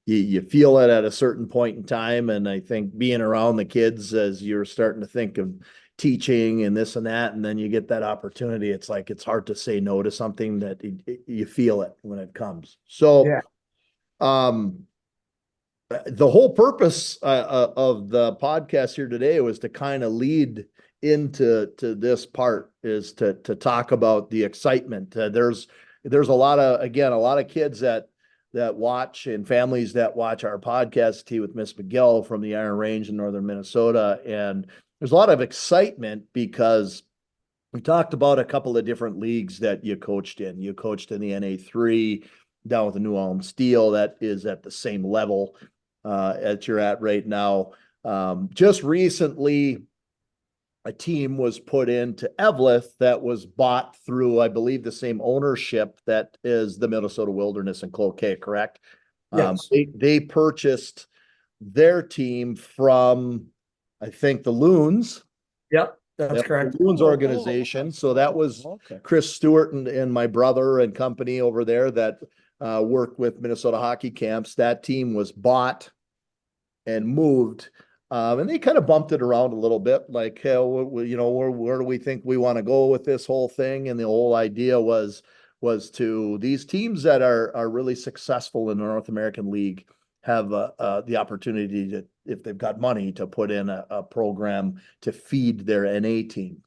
you feel it at a certain point in time. And I think being around the kids as you're starting to think of teaching and this and that, and then you get that opportunity, it's like, it's hard to say no to something that you feel it when it comes. So, Yeah. The whole purpose of the podcast here today was to kind of lead into this part, is to talk about the excitement. There's a lot of kids that watch, and families that watch our podcast Tea with Ms McGill from the Iron Range in northern Minnesota, and there's a lot of excitement because we talked about a couple of different leagues that you coached in. You coached in the NA3 down with the New Ulm Steel, that is at the same level as you're at right now. Just recently, a team was put into Eveleth that was bought through, I believe, the same ownership that is the Minnesota Wilderness and Cloquet, correct? Yes. They purchased their team from, I think, the Loons. Yep. That's correct. The Loons organization. So that was Chris Stewart and my brother and company over there that worked with Minnesota hockey camps. That team was bought and moved. And they kind of bumped it around a little bit, like, hey, where do we think we want to go with this whole thing? And the whole idea was to these teams that are really successful in the North American League have the opportunity to, if they've got money, to put in a program to feed their NA team,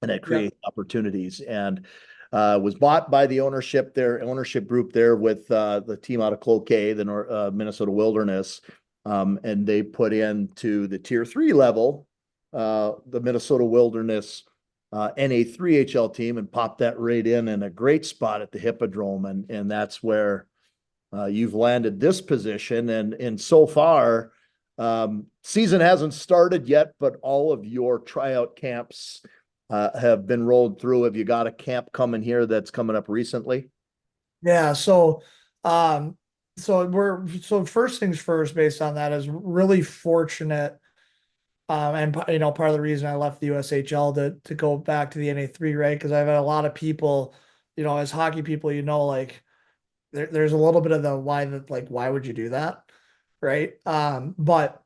and it creates opportunities. And was bought by the ownership group there with the team out of Cloquet, the Minnesota Wilderness. And they put into the tier 3 level, the Minnesota Wilderness NA3HL team, and popped that right in a great spot at the Hippodrome. And that's where you've landed this position. And so far, season hasn't started yet, but all of your tryout camps have been rolled through. Have you got a camp coming here that's coming up recently? Yeah. So first things first, based on that, is really fortunate. And part of the reason I left the USHL to go back to the NA3, right? Because I've had a lot of people, as hockey people, like there's a little bit of the why would you do that? Right. But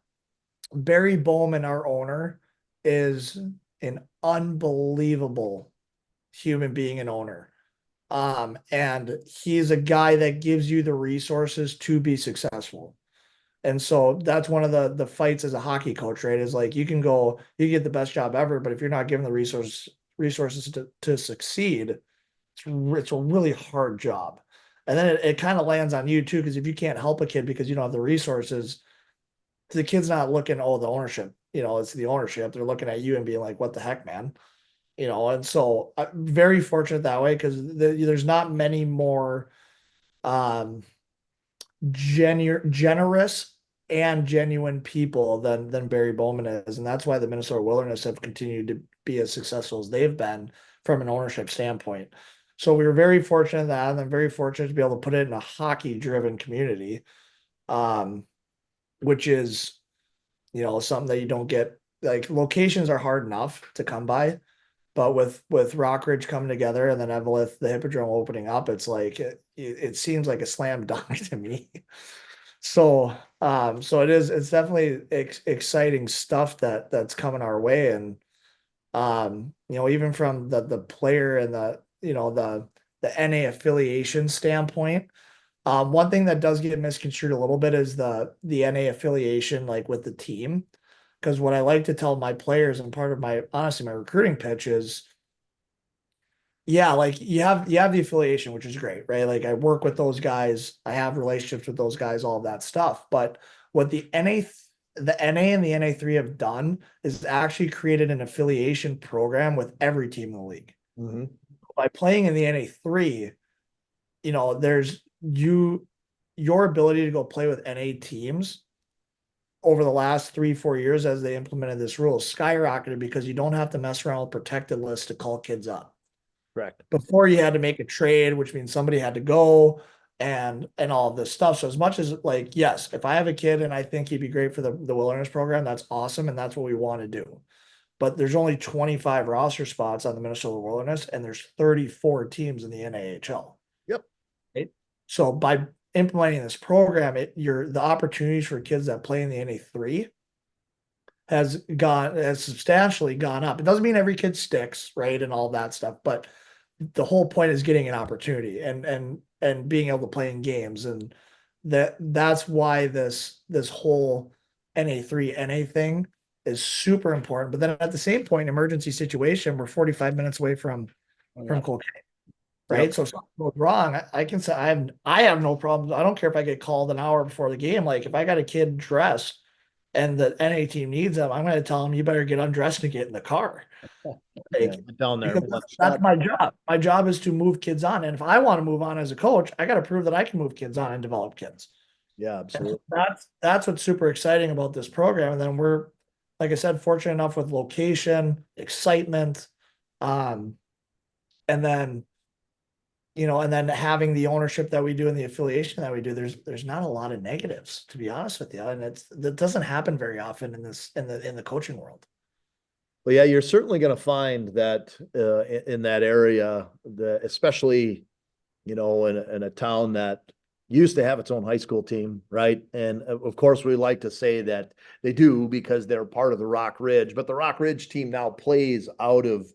Barry Bowman, our owner, is an unbelievable human being and owner. And he's a guy that gives you the resources to be successful. And so that's one of the fights as a hockey coach, right? Is like you get the best job ever, but if you're not given the resources to succeed, it's a really hard job. And then it kind of lands on you too, because if you can't help a kid because you don't have the resources, the kid's not looking, oh, the ownership, it's the ownership. They're looking at you and being like, what the heck, man? And so I'm very fortunate that way because there's not many more generous and genuine people than Barry Bowman is. And that's why the Minnesota Wilderness have continued to be as successful as they've been from an ownership standpoint. So we were very fortunate that, and I'm very fortunate to be able to put it in a hockey driven community, which is, something that you don't get. Like locations are hard enough to come by, but with Rockridge coming together and then Evelyn, the Hippodrome opening up, it's like it seems like a slam dunk to me. So it's definitely exciting stuff that's coming our way. And even from the player and the NA affiliation standpoint, one thing that does get misconstrued a little bit is the NA affiliation, like with the team. Because what I like to tell my players, and part of my recruiting pitch is, yeah, like you have the affiliation, which is great, right? Like I work with those guys, I have relationships with those guys, all of that stuff. But what the NA and the NA3 have done is actually created an affiliation program with every team in the league. Mm-hmm. By playing in the NA3, there's your ability to go play with NA teams over the last 3-4 years as they implemented this rule skyrocketed because you don't have to mess around with protected lists to call kids up. Correct. Before you had to make a trade, which means somebody had to go and all of this stuff. So as much as like, yes, if I have a kid and I think he'd be great for the wilderness program, that's awesome. And that's what we want to do. But there's only 25 roster spots on the Minnesota Wilderness and there's 34 teams in the NAHL. Yep. Right? So by implementing this program, the opportunities for kids that play in the NA3 has substantially gone up. It doesn't mean every kid sticks, right, and all that stuff, but the whole point is getting an opportunity and being able to play in games, and that's why this whole NA3 NA thing is super important. But then at the same point, emergency situation, we're 45 minutes away from Cold Case. Right. Yep. So if something goes wrong, I can say I have no problems. I don't care if I get called an hour before the game. Like if I got a kid dressed and the NA team needs them, I'm going to tell them you better get undressed and get in the car. Like, down there. That's my job. My job is to move kids on. And if I want to move on as a coach, I got to prove that I can move kids on and develop kids. Yeah, absolutely. That's what's super exciting about this program. And then we're, like I said, fortunate enough with location, excitement, and then and then having the ownership that we do and the affiliation that we do, there's not a lot of negatives, to be honest with you. And that doesn't happen very often in the coaching world. Well, yeah, you're certainly going to find that in that area, especially, in a town that used to have its own high school team, right? And of course, we like to say that they do because they're part of the Rock Ridge, but the Rock Ridge team now plays out of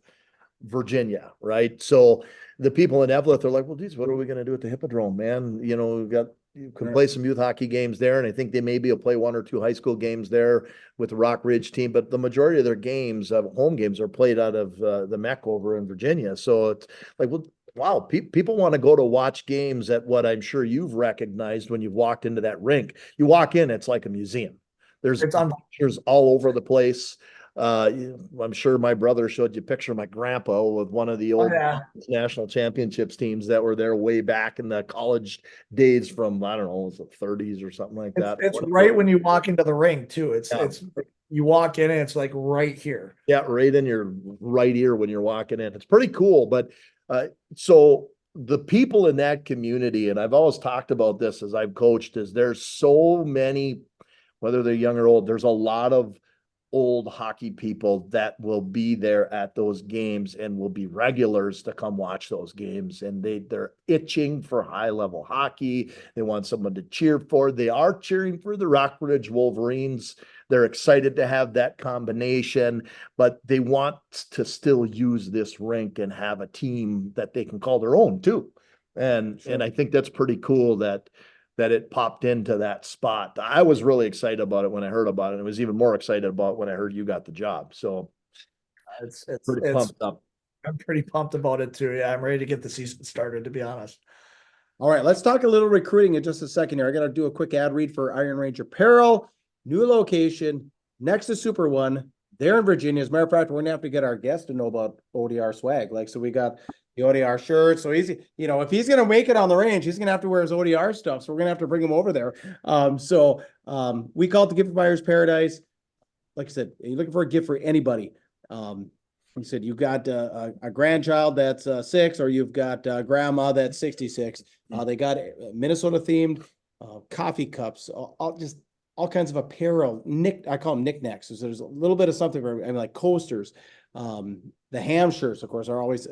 Virginia, right? So the people in Evelyn are like, well, geez, what are we going to do at the Hippodrome, man? You can play some youth hockey games there, and I think they maybe will play 1 or 2 high school games there with the Rock Ridge team, but the majority of their games, home games, are played out of the MEC over in Virginia. So it's like, well, wow, people want to go to watch games at what I'm sure you've recognized when you've walked into that rink. You walk in, it's like a museum. There's pictures all over the place. I'm sure my brother showed you a picture of my grandpa with one of the old national championships teams that were there way back in the college days from, I don't know, was it 30s or something like that. It's right when you walk into the ring too. It's you walk in and it's like right here. Yeah, right in your right ear when you're walking in. It's pretty cool. But so the people in that community, and I've always talked about this as I've coached, is there's so many, whether they're young or old, there's a lot of old hockey people that will be there at those games and will be regulars to come watch those games. And they're itching for high level hockey. They want someone to cheer for. They are cheering for the Rockridge Wolverines. They're excited to have that combination, but they want to still use this rink and have a team that they can call their own too. And I think that's pretty cool that that it popped into that spot. I was really excited about it when I heard about it. I was even more excited about it when I heard you got the job. So It's pretty pumped up. I'm pretty pumped about it too. Yeah, I'm ready to get the season started, to be honest. All right, let's talk a little recruiting in just a second here. I got to do a quick ad read for Iron Range Apparel, new location next to Super One. They're in Virginia. As a matter of fact, we're gonna have to get our guest to know about ODR swag. Like, so we got the ODR shirt. So he's, if he's gonna make it on the range, he's gonna have to wear his ODR stuff. So we're gonna have to bring him over there. We call it the gift buyer's paradise. Like I said, you're looking for a gift for anybody. You said you've got a grandchild that's 6, or you've got grandma that's 66. They got Minnesota themed coffee cups, all kinds of apparel. I call them knickknacks. So there's a little bit of something for, like coasters. The ham shirts, of course, are always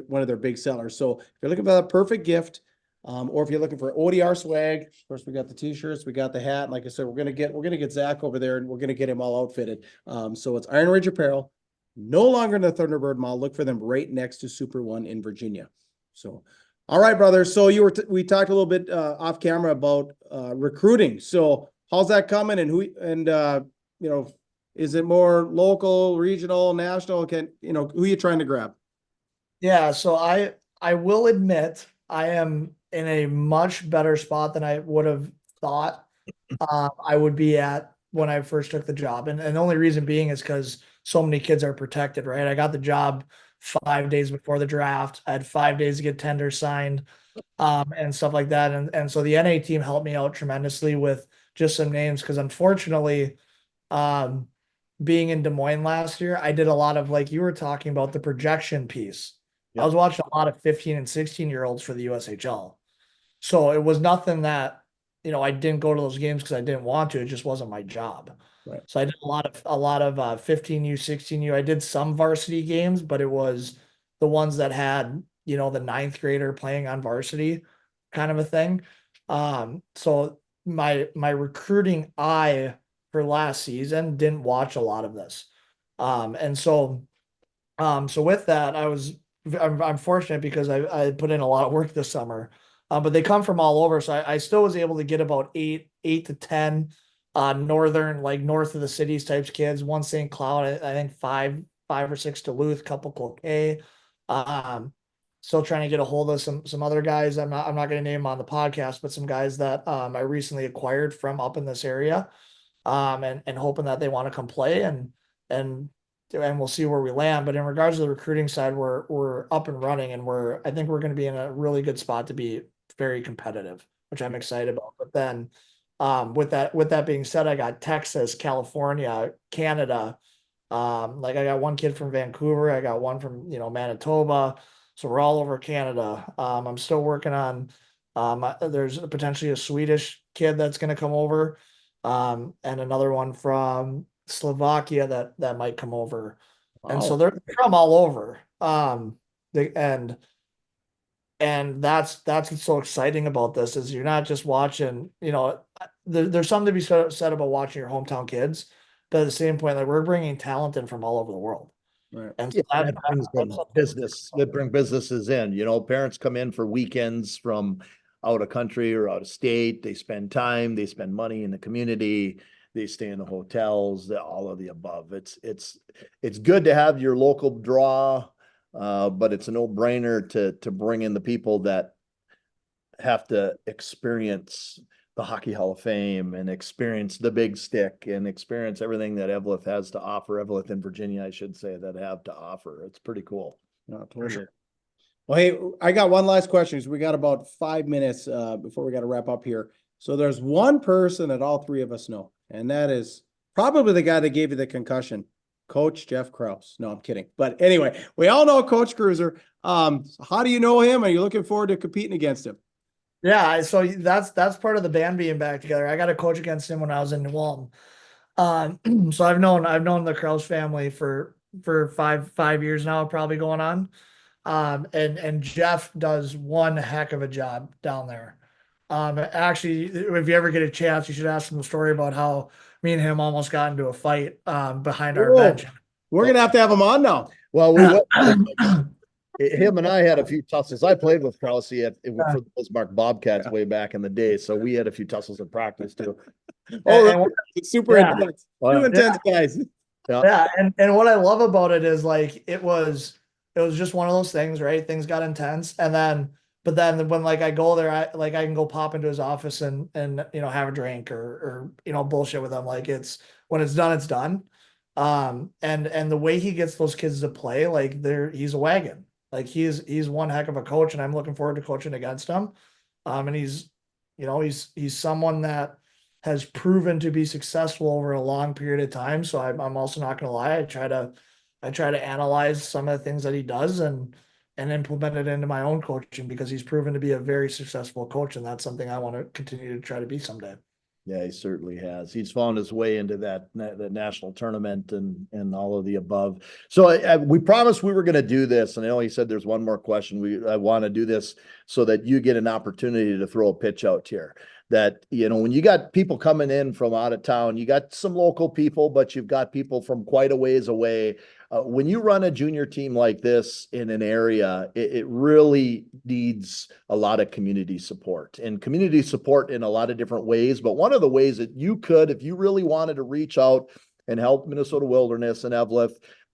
one of their big sellers. So if you're looking for that perfect gift, or if you're looking for ODR swag, of course, we got the t-shirts, we got the hat. And like I said, we're gonna get Zach over there, and we're gonna get him all outfitted. So it's Iron Ridge Apparel. No longer in the Thunderbird Mall. Look for them right next to Super One in Virginia. So, all right, brother. So we talked a little bit off camera about recruiting. So how's that coming, and is it more local, regional, national? Who are you trying to grab? Yeah, so I will admit I am in a much better spot than I would have thought I would be at when I first took the job. And the only reason being is because so many kids are protected, right? I got the job 5 days before the draft. I had 5 days to get tender signed, and stuff like that. And so the NA team helped me out tremendously with just some names, because unfortunately, being in Des Moines last year, I did a lot of, like you were talking about, the projection piece. Yep. I was watching a lot of 15 and 16-year-olds for the USHL. So it was nothing that, I didn't go to those games because I didn't want to. It just wasn't my job. Right. So I did a lot of 15U, 16U. I did some varsity games, but it was the ones that had, the 9th grader playing on varsity kind of a thing. So my recruiting eye for last season didn't watch a lot of this. So with that, I'm fortunate because I put in a lot of work this summer. But they come from all over. So I still was able to get about 8 to 10 northern, like north of the cities types kids. One St. Cloud, I think 5 or 6 Duluth, couple Cloquet. Still trying to get a hold of some other guys. I'm not going to name them on the podcast, but some guys that I recently acquired from up in this area, and hoping that they want to come play, and we'll see where we land. But in regards to the recruiting side, we're up and running, and I think we're going to be in a really good spot to be very competitive, which I'm excited about. But then, with that being said, I got Texas, California, Canada. Like I got one kid from Vancouver, I got one from Manitoba, so we're all over Canada. I'm still working on. There's potentially a Swedish kid that's going to come over, and another one from Slovakia that might come over. Wow. And so they're from all over. And that's what's so exciting about this, is you're not just watching, there's something to be said about watching your hometown kids, but at the same point, like, we're bringing talent in from all over the world. Right. And so that brings business. It brings businesses in. Parents come in for weekends from out of country or out of state. They spend time, they spend money in the community, they stay in the hotels, all of the above. It's good to have your local draw, but it's a no-brainer to bring in the people that have to experience the Hockey Hall of Fame and experience the Big Stick and experience everything that Evelyn has to offer. Evelyn in Virginia, I should say, that have to offer. It's pretty cool. No, for sure. Well, hey, I got one last question. So we got about 5 minutes before we got to wrap up here. So there's one person that all three of us know, and that is probably the guy that gave you the concussion, Coach Jeff Krause. No, I'm kidding. But anyway, we all know Coach Cruiser. How do you know him? Are you looking forward to competing against him? Yeah, so that's part of the band being back together. I got to coach against him when I was in New Ulm. So I've known the Krause family for 5 years now, probably going on. And Jeff does one heck of a job down there. Actually, if you ever get a chance, you should ask him the story about how me and him almost got into a fight behind our bench. We're gonna have to have him on now. Well, we will. him and I had a few tussles. I played with Krause for the Bismarck Bobcats way back in the day, so we had a few tussles in practice too. Oh, And it's super intense. Two intense guys. Yeah, and what I love about it is like it was just one of those things, right? Things got intense, and then but then when like I go there, I can go pop into his office and have a drink or bullshit with him. Like it's when it's done, it's done. And the way he gets those kids to play, like he's a wagon. Like he's one heck of a coach, and I'm looking forward to coaching against him. And he's someone that has proven to be successful over a long period of time. So I'm also not going to lie. I try to analyze some of the things that he does and implement it into my own coaching because he's proven to be a very successful coach. And that's something I want to continue to try to be someday. Yeah, he certainly has. He's found his way into that national tournament and all of the above. So we promised we were going to do this, and I know he said there's one more question. I want to do this so that you get an opportunity to throw a pitch out here. That when you got people coming in from out of town, you got some local people, but you've got people from quite a ways away. When you run a junior team like this in an area, it really needs a lot of community support and community support in a lot of different ways. But one of the ways that you could, if you really wanted to reach out and help Minnesota Wilderness and Evelyn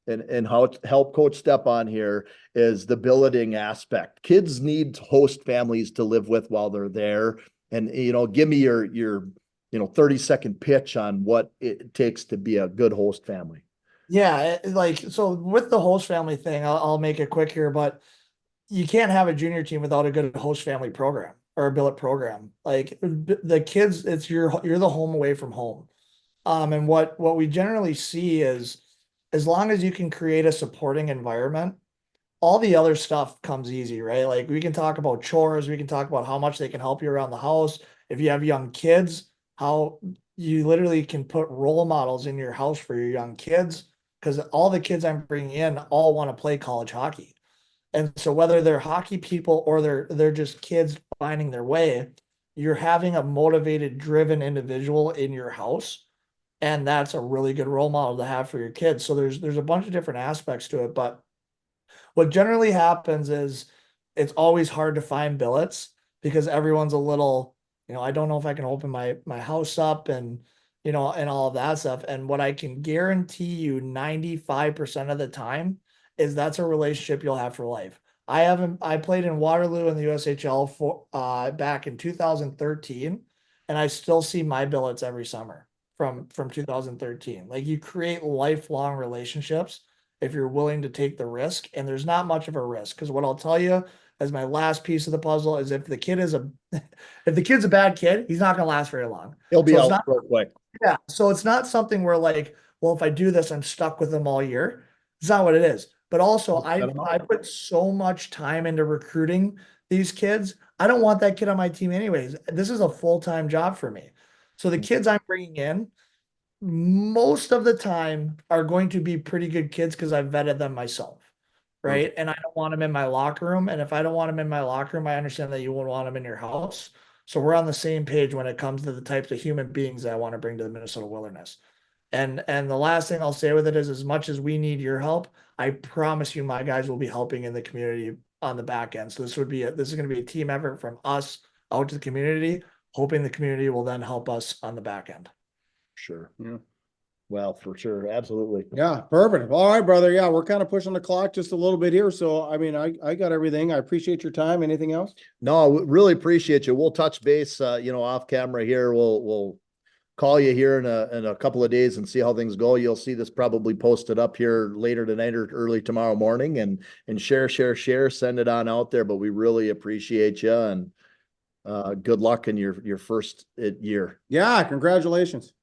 and help Coach Stepan here, is the billeting aspect. Kids need host families to live with while they're there. And, give me your 30-second pitch on what it takes to be a good host family. Yeah, so with the host family thing, I'll make it quick here, but you can't have a junior team without a good host family program or a billet program. Like the kids, you're the home away from home. And what we generally see is as long as you can create a supporting environment, all the other stuff comes easy, right? Like we can talk about chores, we can talk about how much they can help you around the house. If you have young kids, how you literally can put role models in your house for your young kids. Because all the kids I'm bringing in all want to play college hockey. And so whether they're hockey people or they're just kids finding their way, you're having a motivated, driven individual in your house. And that's a really good role model to have for your kids. So there's a bunch of different aspects to it. But what generally happens is it's always hard to find billets because everyone's a little, I don't know if I can open my house up and and all of that stuff. And what I can guarantee you 95% of the time is that's a relationship you'll have for life. I played in Waterloo in the USHL for back in 2013, and I still see my billets every summer from 2013. Like you create lifelong relationships if you're willing to take the risk, and there's not much of a risk because what I'll tell you as my last piece of the puzzle is if the kid's a bad kid, he's not going to last very long. He'll be out real quick. Yeah. So it's not something where like, well, if I do this, I'm stuck with them all year. It's not what it is. But also I put so much time into recruiting these kids. I don't want that kid on my team anyways. This is a full-time job for me. So the kids I'm bringing in, most of the time are going to be pretty good kids because I've vetted them myself. Right. And I don't want them in my locker room. And if I don't want them in my locker room, I understand that you won't want them in your house. So we're on the same page when it comes to the types of human beings that I want to bring to the Minnesota Wilderness. And the last thing I'll say with it is as much as we need your help, I promise you my guys will be helping in the community on the back end. So this is going to be a team effort from us out to the community, hoping the community will then help us on the back end. Sure. Yeah. Well, for sure. Absolutely. Yeah. Perfect. All right, brother. Yeah. We're kind of pushing the clock just a little bit here. So, I mean, I got everything. I appreciate your time. Anything else? No, we really appreciate you. We'll touch base, off camera here. We'll call you here in a couple of days and see how things go. You'll see this probably posted up here later tonight or early tomorrow morning and share, send it on out there. But we really appreciate you and good luck in your first year. Yeah. Congratulations.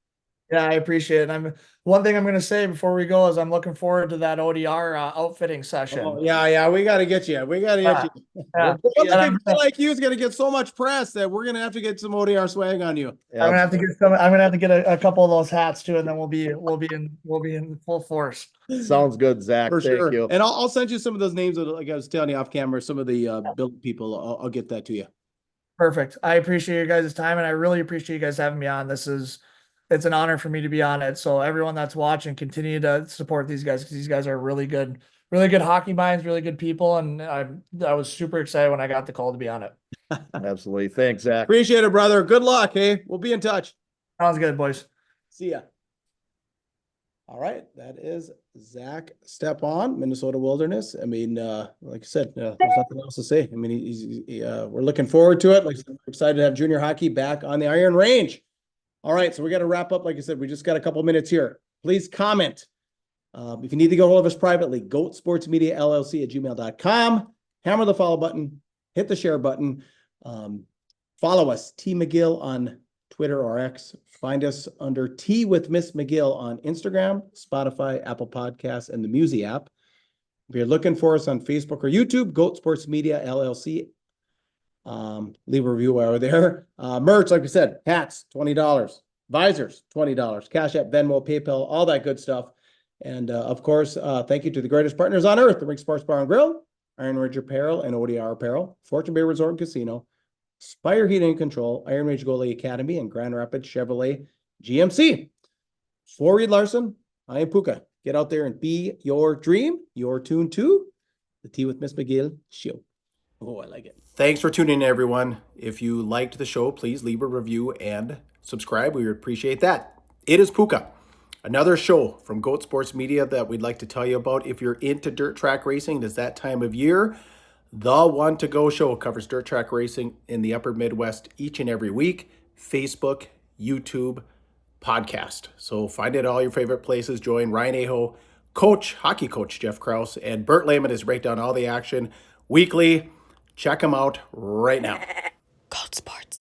Yeah, I appreciate it. One thing I'm going to say before we go is I'm looking forward to that ODR outfitting session. Oh, yeah. We got to get you. We got to get you. Yeah. A guy like you is going to get so much press that we're going to have to get some ODR swag on you. Yeah. I'm going to have to get a couple of those hats too, and then we'll be in full force. Sounds good, Zach. For sure. Thank you. And I'll send you some of those names. Like I was telling you off camera, some of the build people. I'll get that to you. Perfect. I appreciate you guys' time, and I really appreciate you guys having me on. It's an honor for me to be on it. So everyone that's watching, continue to support these guys because these guys are really good really good hockey minds, really good people, and I was super excited when I got the call to be on it. Absolutely. Thanks, Zach. Appreciate it, brother. Good luck. Hey, we'll be in touch. Sounds good, boys. See ya. All right, that is Zach Stepan, Minnesota Wilderness. I mean, like I said, there's nothing else to say. I mean, we're looking forward to it. Like I said, we're excited to have junior hockey back on the Iron Range. All right, so we got to wrap up. Like I said, we just got a couple minutes here. Please comment. If you need to get a hold of us privately, Goatsportsmediallc at gmail.com. Hammer the follow button, hit the share button. Follow us, T McGill on Twitter or X. Find us under Tea with Ms McGill on Instagram, Spotify, Apple Podcasts, and the Musi app. If you're looking for us on Facebook or YouTube, Goat Sports Media LLC. Leave a review while we're there. Merch, like we said, hats, $20. Visors, $20. Cash App, Venmo, PayPal, all that good stuff. And of course, thank you to the greatest partners on earth, the Rink Sports Bar and Grill, Iron Ridge Apparel and ODR Apparel, Fortune Bay Resort and Casino, Spire Heating and Control, Iron Ridge Goalie Academy, and Grand Rapids Chevrolet GMC. For Reed Larson, I am Puka. Get out there and be your dream. You're tuned to the Tea with Ms McGill Show. Oh, I like it. Thanks for tuning in, everyone. If you liked the show, please leave a review and subscribe. We would appreciate that. It is Puka. Another show from Goat Sports Media that we'd like to tell you about. If you're into dirt track racing, it is that time of year. The One to Go show covers dirt track racing in the upper Midwest each and every week. Facebook, YouTube, podcast. So find it at all your favorite places. Join Ryan Aho, hockey coach Jeff Krause, and Bert Lehman is break down all the action weekly. Check them out right now. Goat Sports.